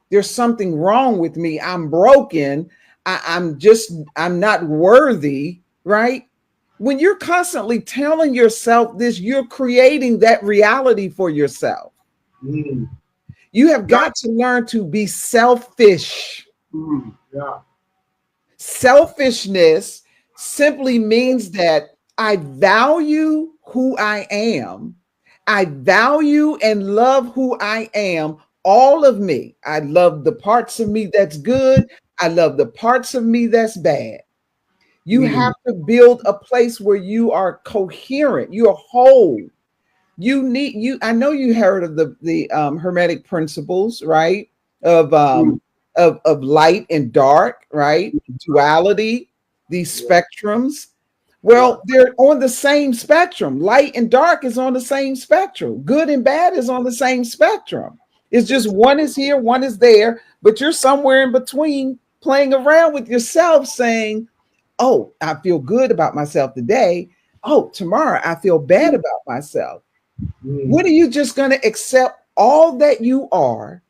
there's something wrong with me, I'm broken, I'm not worthy, right? When you're constantly telling yourself this, you're creating that reality for yourself. You have got to learn to be selfish. Selfishness simply means that I value who I am. I value and love who I am, all of me. I love the parts of me that's good. I love the parts of me that's bad. You have to build a place where you are coherent, you're whole. I know you heard of the Hermetic principles, right? Of light and dark, right? Duality, these spectrums. Well, they're on the same spectrum. Light and dark is on the same spectrum. Good and bad is on the same spectrum. It's just one is here, one is there, but you're somewhere in between playing around with yourself saying, oh, I feel good about myself today. Oh, tomorrow I feel bad about myself. What are you just going to accept all that you are,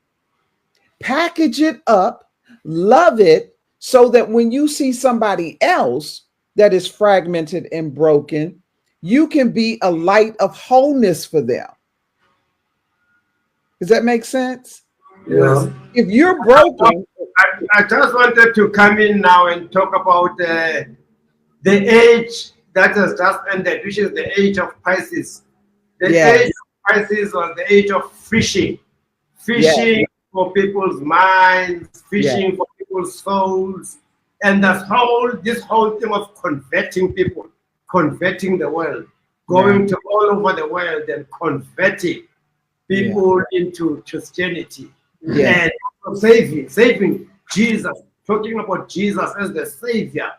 package it up, love it, so that when you see somebody else that is fragmented and broken, you can be a light of wholeness for them? Does that make sense? Yes. If you're broken. I just wanted to come in now and talk about the age that has just ended, which is the age of Pisces. The age of Pisces was the age of fishing for people's minds, fishing for people's souls, and this whole thing of converting people, converting the world, going to all over the world and converting people into Christianity, and saving Jesus, talking about Jesus as the savior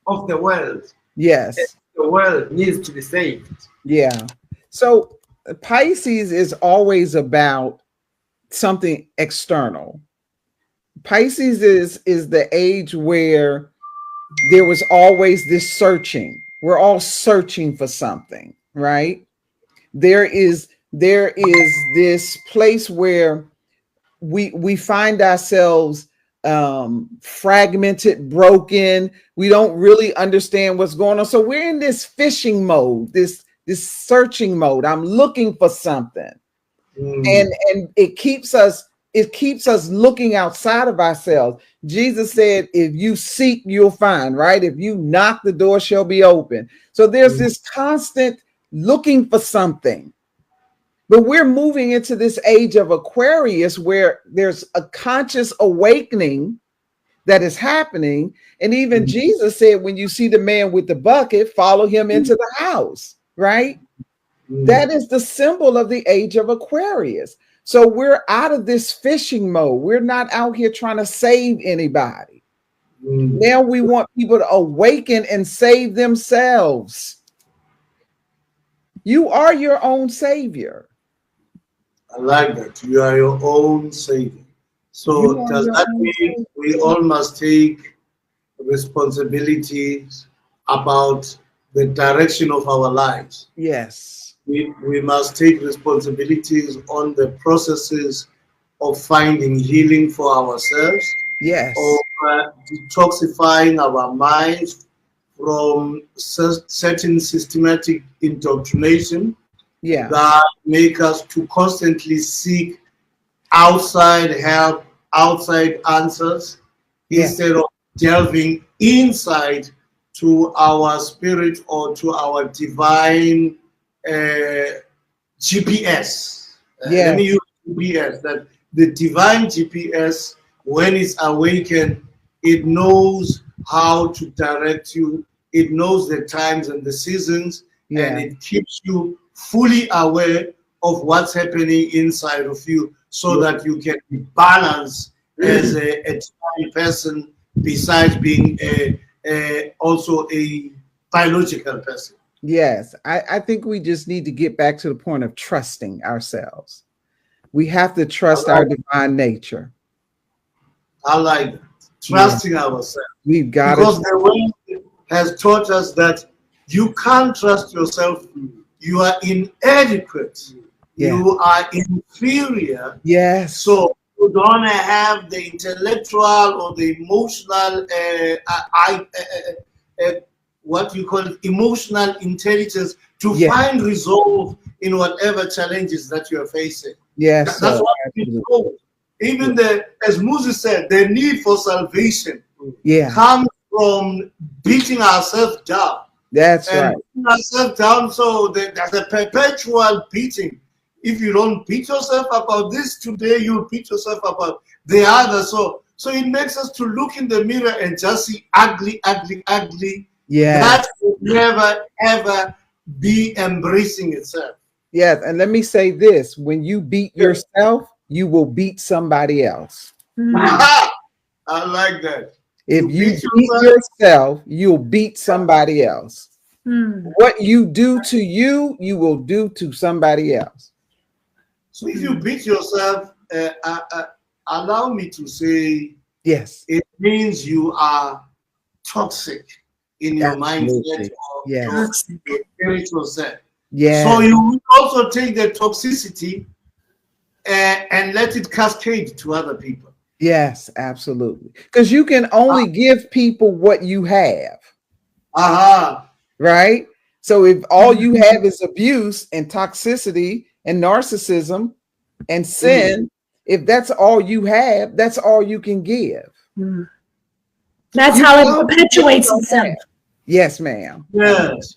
of the world. Yes, the world needs to be saved. Yeah. So Pisces is always about something external. Pisces is the age where there was always this searching. We're all searching for something, right? There is this place where we find ourselves fragmented, broken. We don't really understand what's going on. So we're in this fishing mode, this searching mode. I'm looking for something. And it keeps us it keeps us looking outside of ourselves. Jesus said, if you seek, you'll find, right? If you knock, the door shall be open. So there's this constant looking for something. But we're moving into this age of Aquarius where there's a conscious awakening that is happening. And even Jesus said, when you see the man with the bucket, follow him into the house, right? That is the symbol of the age of Aquarius. So we're out of this fishing mode. We're not out here trying to save anybody. Now we want people to awaken and save themselves. You are your own savior. I like that. You are your own savior. So does that mean we all must take responsibilities about the direction of our lives? Yes. We must take responsibilities on the processes of finding healing for ourselves. Yes. Of detoxifying our minds from certain systematic indoctrination that make us to constantly seek outside help, outside answers, instead of delving inside to our spirit or to our divine GPS. Let me use GPS, that the divine GPS, when it's awakened, it knows how to direct you. It knows the times and the seasons, and it keeps you fully aware of what's happening inside of you so that you can be balanced as a divine person, besides being also a biological person. Yes, I think we just need to get back to the point of trusting ourselves. We have to trust our divine nature. I like that. Trusting ourselves. We've got because the world has taught us that you can't trust yourself. You are inadequate. You are inferior. Yes. So you don't have the intellectual or the emotional what you call it, emotional intelligence to find resolve in whatever challenges that you are facing. Yes, that's what we know. Even as Moses said, the need for salvation comes from beating ourselves down. That's right. Beating ourselves down, so there's a perpetual beating. If you don't beat yourself about this today, you'll beat yourself about the other. So it makes us to look in the mirror and just see ugly, ugly, ugly. That will never, ever be embracing itself. Yes, and let me say this. When you beat yourself, you will beat somebody else. I like that. If you beat yourself, you'll beat somebody else. What you do to you, you will do to somebody else. So if you beat yourself, allow me to say, it means you are toxic in your mindset or your spiritual self. So you will also take the toxicity and let it cascade to other people. Yes, absolutely. Because you can only give people what you have. Right? So if all you have is abuse and toxicity and narcissism and sin, if that's all you have, that's all you can give. That's how it perpetuates itself. Yes, ma'am. Yes.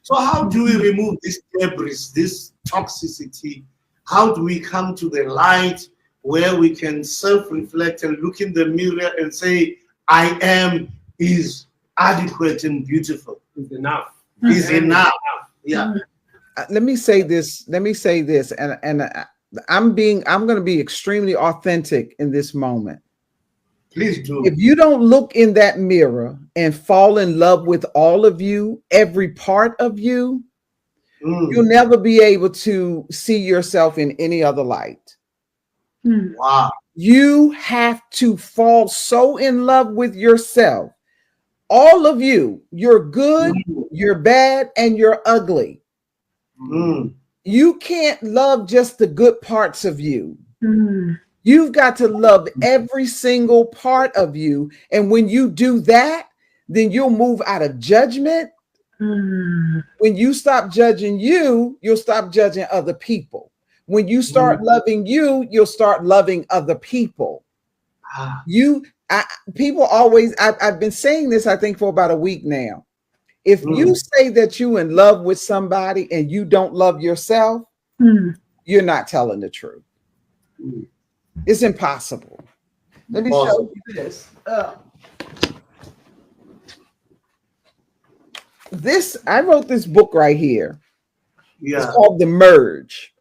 So how do we remove this debris, this toxicity? How do we come to the light where we can self-reflect and look in the mirror and say, I am is adequate and beautiful. Is enough. Is enough. Yeah. Let me say this, and I'm going to be extremely authentic in this moment. Please do. If you don't look in that mirror and fall in love with all of you, every part of you, you'll never be able to see yourself in any other light. Wow. You have to fall so in love with yourself. All of you, you're good, you're bad, and you're ugly. You can't love just the good parts of you. You've got to love every single part of you. And when you do that, then you'll move out of judgment. When you stop judging you, you'll stop judging other people. When you start loving you, you'll start loving other people. People always, I've been saying this, I think, for about a week now. If you say that you're in love with somebody and you don't love yourself, you're not telling the truth. It's impossible. Let me show you this. I wrote this book right here. Yeah. It's called The Merge,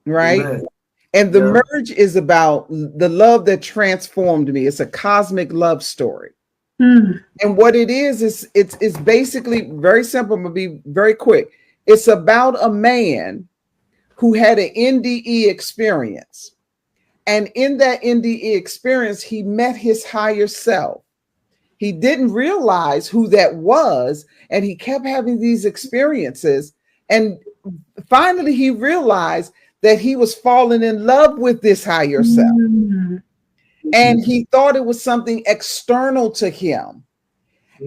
right? Amen. And The Merge is about the love that transformed me. It's a cosmic love story. And what it is it's basically very simple. I'm gonna be very quick. It's about a man who had an NDE experience. And in that NDE experience, he met his higher self. He didn't realize who that was, and he kept having these experiences. And finally, he realized that he was falling in love with this higher self. And he thought it was something external to him.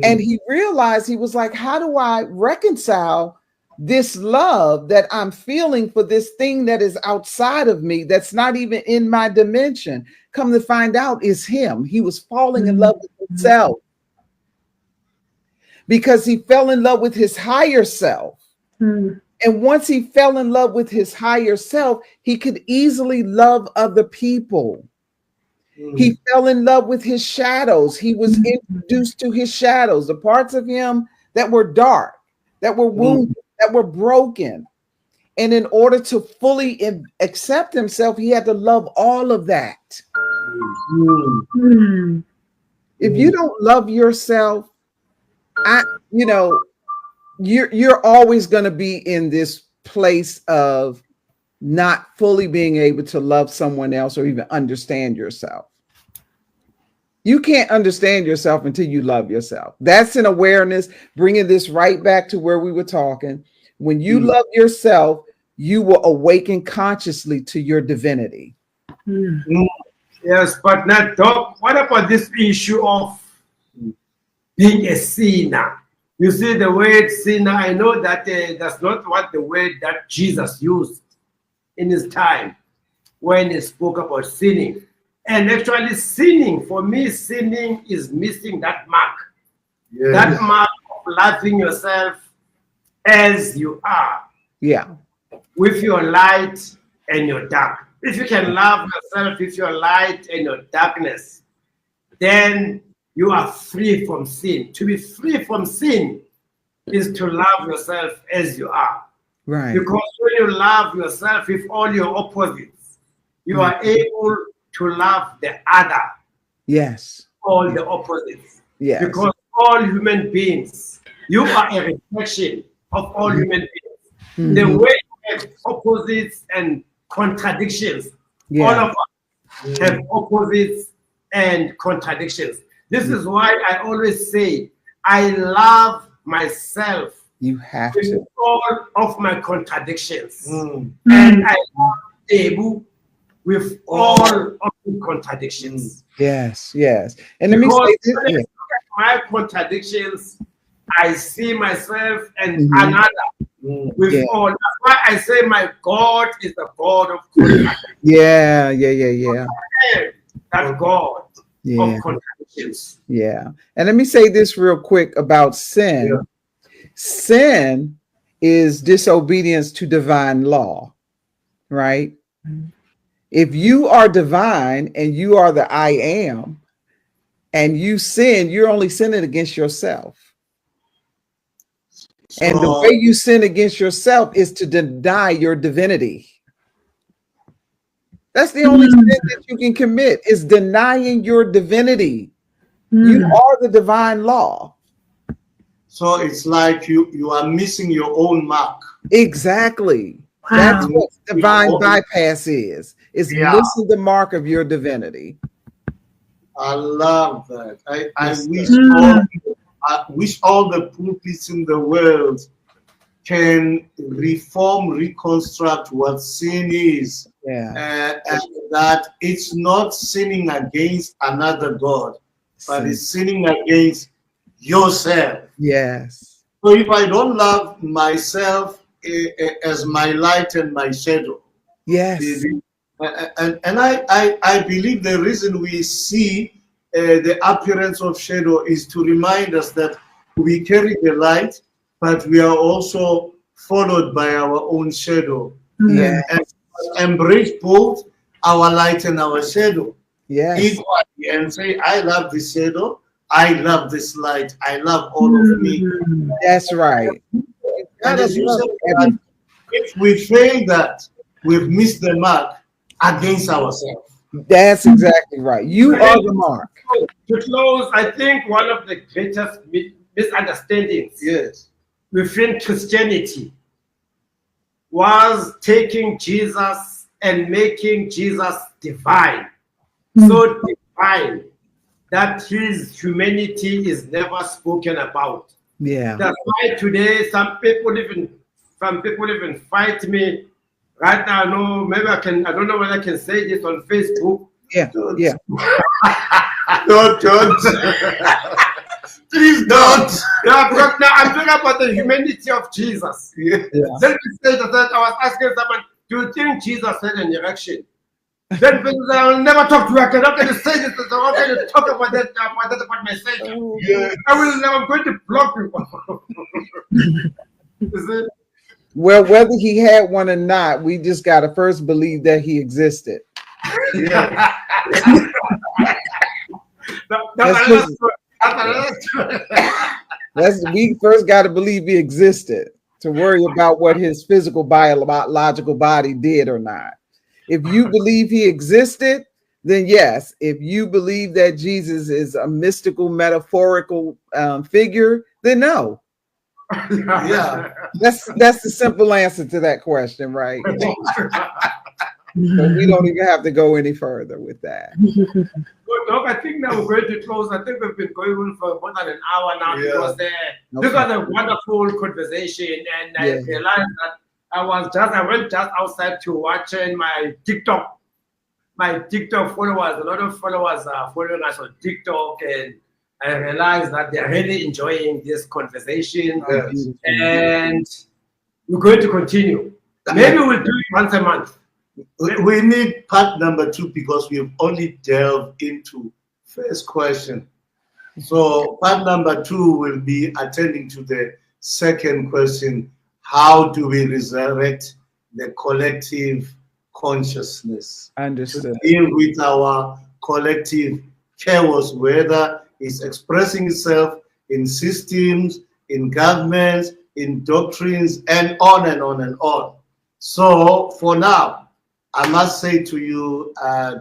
And he realized, he was like, how do I reconcile this love that I'm feeling for this thing that is outside of me, that's not even in my dimension? Come to find out, is him. He was falling in love with himself because he fell in love with his higher self. And once he fell in love with his higher self, he could easily love other people. He fell in love with his shadows. He was introduced to his shadows, the parts of him that were dark, that were wounded, that were broken. And in order to fully accept himself, he had to love all of that. If you don't love yourself, you're always going to be in this place of not fully being able to love someone else or even understand yourself. You can't understand yourself until you love yourself. That's an awareness, bringing this right back to where we were talking. When you love yourself, you will awaken consciously to your divinity. Yes, but not Doc. What about this issue of being a sinner? You see the word sinner, I know that that's not what the word that Jesus used in his time when he spoke about sinning. And actually sinning, for me, sinning is missing that mark. Yes. That mark of loving yourself as you are. Yeah. With your light and your dark. If you can love yourself with your light and your darkness, then you are free from sin. To be free from sin is to love yourself as you are. Right. Because when you love yourself with all your opposites, you are able to love the other. Yes. All the opposites. Yes. Because all human beings, you are a reflection of all human beings. The way you have opposites and contradictions, all of us have opposites and contradictions. This is why I always say, I love myself. You have with to. All of my contradictions. And I love Ebu with all of the contradictions. Yes, yes. And let me say this. When I look at my contradictions, I see myself and another with all. That's why I say my God is the God of contradictions. Yeah. That God of contradictions. Yeah. And let me say this real quick about sin. Yeah. Sin is disobedience to divine law, right? If you are divine and you are the I am, and you sin, you're only sinning against yourself. And the way you sin against yourself is to deny your divinity. That's the only sin that you can commit, is denying your divinity. You are the divine law. So it's like you are missing your own mark. Exactly. Wow. That's what divine bypass is. It's missing the mark of your divinity. I love that. I wish all the pulpits in the world can reconstruct what sin is. And that it's not sinning against another God, but it's sinning against yourself. Yes. So if I don't love myself as my light and my shadow, Yes. And I believe the reason we see the appearance of shadow is to remind us that we carry the light, but we are also followed by our own shadow. Yeah. And embrace both our light and our shadow Yes. equally and say, I love this shadow, I love this light, I love all of me. That's right. And as you said, if we fail that, we've missed the mark against ourselves. That's exactly right. You are the mark. To close, I think one of the greatest misunderstandings within Christianity was taking Jesus and making Jesus divine. So divine that his humanity is never spoken about. Yeah. That's why today some people even fight me right now. No, maybe I don't know whether I can say this on Facebook. Yeah. Yeah. Don't. Please don't. Yeah, because now I'm talking about the humanity of Jesus. Yeah. Then we say that I was asking someone, do you think Jesus had an erection? Then people say, I'll never talk to you. I'm not going to say this. I'm not going to talk about that about myself. Yeah. I'm going to block you. You see? Well, whether he had one or not, we just got to first believe that he existed. Yeah. We first got to believe he existed to worry about what his physical biological body did or not. If you believe he existed, then yes. If you believe that Jesus is a mystical, metaphorical figure, then no. Yeah. That's the simple answer to that question, right? So we don't even have to go any further with that. Look, I think now we're going to close. I think we've been going on for more than an hour now because this was a wonderful conversation, and I realized that I went just outside to watching my TikTok. My TikTok followers, a lot of followers are following us on TikTok, and I realized that they're really enjoying this conversation, and we're going to continue. Maybe we'll do it once a month. We need part number 2 because we've only delved into first question. So part number 2 will be attending to the second question. How do we resurrect the collective consciousness? Understood. To deal with our collective chaos, whether it's expressing itself in systems, in governments, in doctrines, and on and on and on. So for now, I must say to you,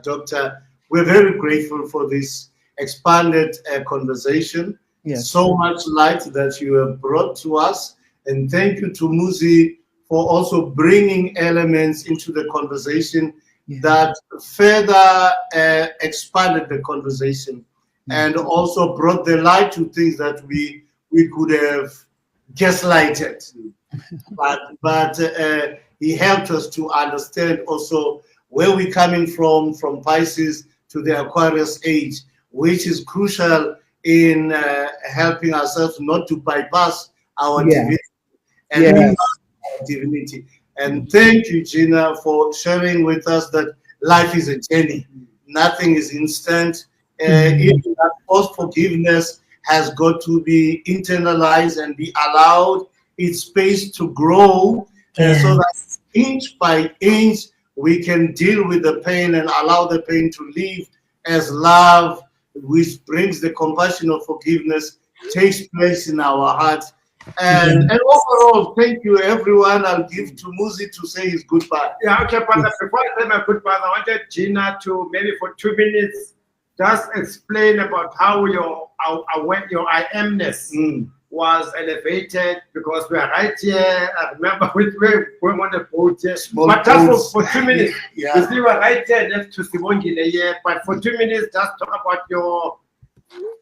Doctor, we're very grateful for this expanded conversation. Yes. So much light that you have brought to us. And thank you to Muzi for also bringing elements into the conversation that further expanded the conversation and also brought the light to things that we could have gaslighted. But he helped us to understand also where we're coming from Pisces to the Aquarius age, which is crucial in helping ourselves not to bypass our divinity and divinity. And thank you, Gina, for sharing with us that life is a journey. Nothing is instant. Even that post-forgiveness has got to be internalized and be allowed its space to grow so that inch by inch we can deal with the pain and allow the pain to leave as love, which brings the compassion of forgiveness, takes place in our hearts. And overall, thank you, everyone. I'll give to Muzi to say his goodbye. Yeah, okay, Pastor. Before I say my goodbye, I wanted Gina to maybe for 2 minutes just explain about how your I amness was elevated, because we are right here. I remember we were on the boat here. But just for 2 minutes, you see, we're right here left to Sibongile here. But for 2 minutes, just talk about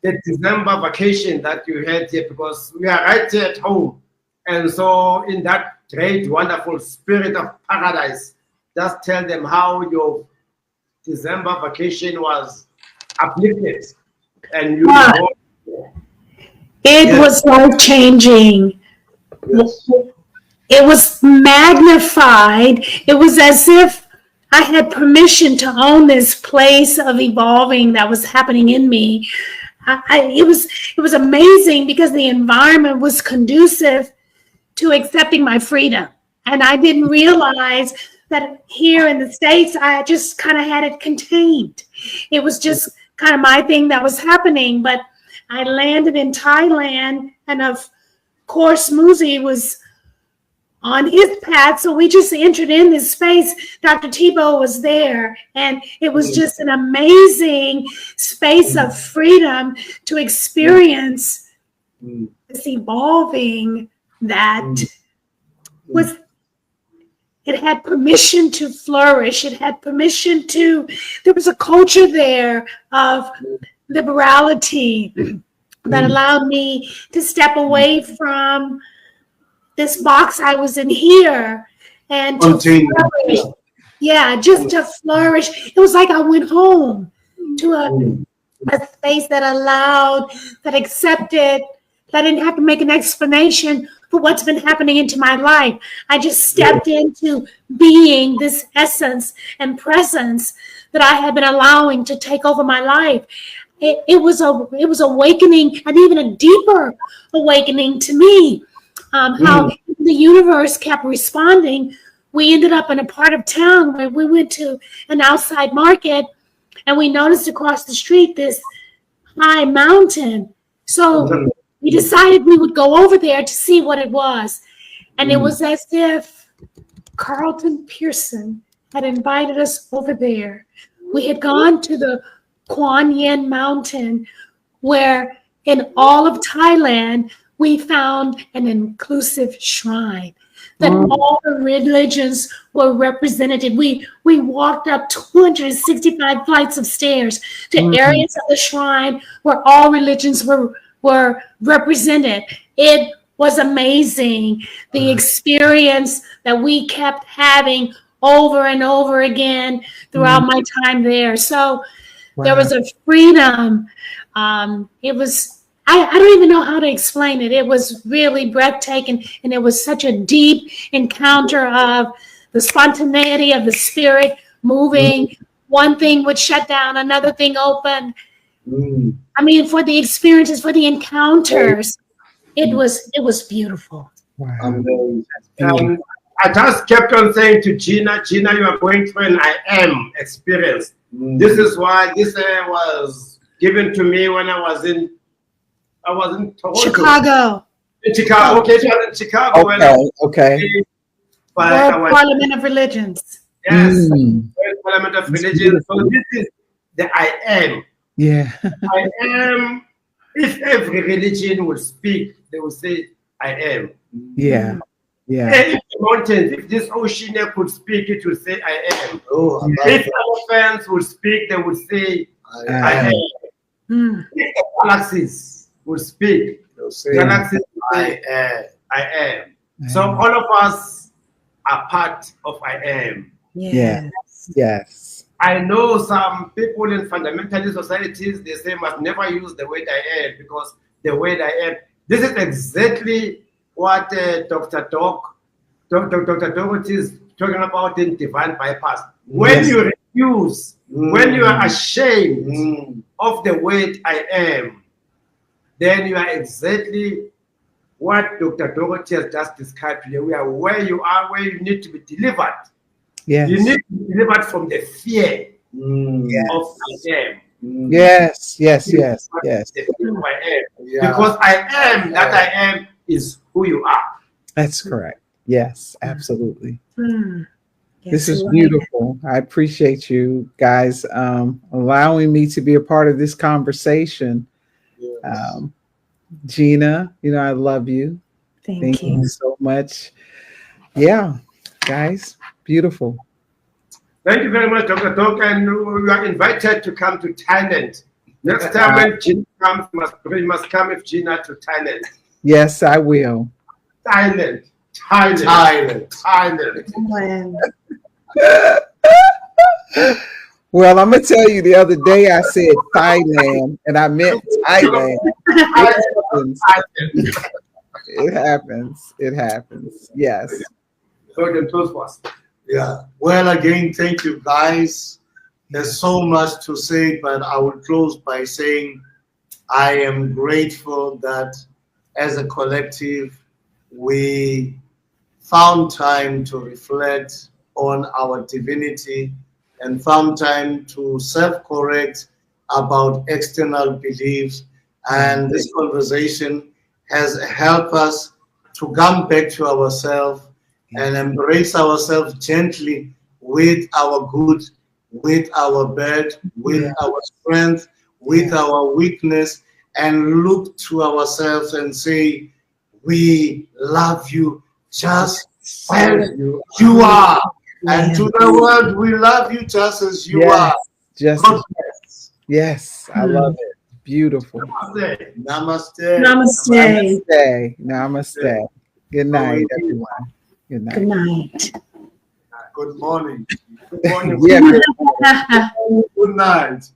the December vacation that you had here, because we are right here at home. And so in that great, wonderful spirit of paradise, just tell them how your December vacation was uplifted. And you it was life-changing. It was magnified. It was as if I had permission to own this place of evolving that was happening in me. It was amazing because the environment was conducive to accepting my freedom. And I didn't realize that here in the States, I just kind of had it contained. It was just kind of my thing that was happening. But I landed in Thailand, and of course, Muzi was on his path. So we just entered in this space. Dr. Tebow was there, and it was just an amazing space of freedom to experience this evolving that was, it had permission to flourish. It had permission to, there was a culture there of liberality that allowed me to step away from this box I was in here and to flourish. Yeah, just to flourish. It was like I went home to a space that allowed, that accepted, that I didn't have to make an explanation for what's been happening into my life. I just stepped into being this essence and presence that I had been allowing to take over my life. It was awakening, and even a deeper awakening to me. How the universe kept responding. We ended up in a part of town where we went to an outside market, and we noticed across the street this high mountain. So we decided we would go over there to see what it was. And it was as if Carlton Pearson had invited us over there. We had gone to the Kuan Yin Mountain, where in all of Thailand, we found an inclusive shrine that all the religions were represented. We walked up 265 flights of stairs to areas of the shrine where all religions were represented. It was amazing, the experience that we kept having over and over again throughout my time there. So there was a freedom. It was, I don't even know how to explain it. It was really breathtaking, and it was such a deep encounter of the spontaneity of the spirit moving. One thing would shut down, another thing opened. I mean, for the experiences, for the encounters, it was beautiful. Wow. I just kept on saying to Gina, you are going through an I am experience. This is why this was given to me when I was in Toronto. Chicago. In Chicago. Okay, so in Chicago. World Parliament of Religions. Yes, World Parliament of Religions. So this is the I am. Yeah. I am. If every religion would speak, they would say, I am. Yeah. Yeah. If the mountains, if this ocean could speak, it would say, I am. If elephants would speak, they would say, I am. If the galaxies would speak, galaxies would say, I am. So all of us are part of I am. Yes. Yes. I know some people in fundamentalist societies, they say must never use the word I am, because the word I am. This is exactly what Dr. Doherty is talking about in divine bypass. When you refuse, when you are ashamed of the word I am, then you are exactly what Dr. Doherty has just described to you. We are where you are, where you need to be delivered. Yes. You need to be delivered from the fear of I am. Yes, yes, yes, yes. The fear of I am. Because I am, that I am is who you are. That's correct. Yes, absolutely. Yes, This is beautiful. I appreciate you guys allowing me to be a part of this conversation. Gina, I love you. Thank you so much. Yeah, guys, beautiful. Thank you very much, Dr. Tok, and you are invited to come to Thailand. Next time when Gina comes, you must come with Gina to Thailand. Yes, I will. Thailand. Well, I'm going to tell you, the other day I said Thailand, and I meant Thailand. It happens. It happens. Yes. Yeah. Well, again, thank you, guys. There's so much to say, but I will close by saying I am grateful that as a collective, we found time to reflect on our divinity and found time to self-correct about external beliefs. And this conversation has helped us to come back to ourselves and embrace ourselves gently with our good, with our bad, with our strength, with our weakness, and look to ourselves and say, we love you just as you are. And to the world, we love you just as you are. Just God bless. yes, I love it. Beautiful. Namaste. Namaste. Namaste. Namaste. Good night, everyone. Good night. Good night. Good morning. Good morning. Yeah. Good night.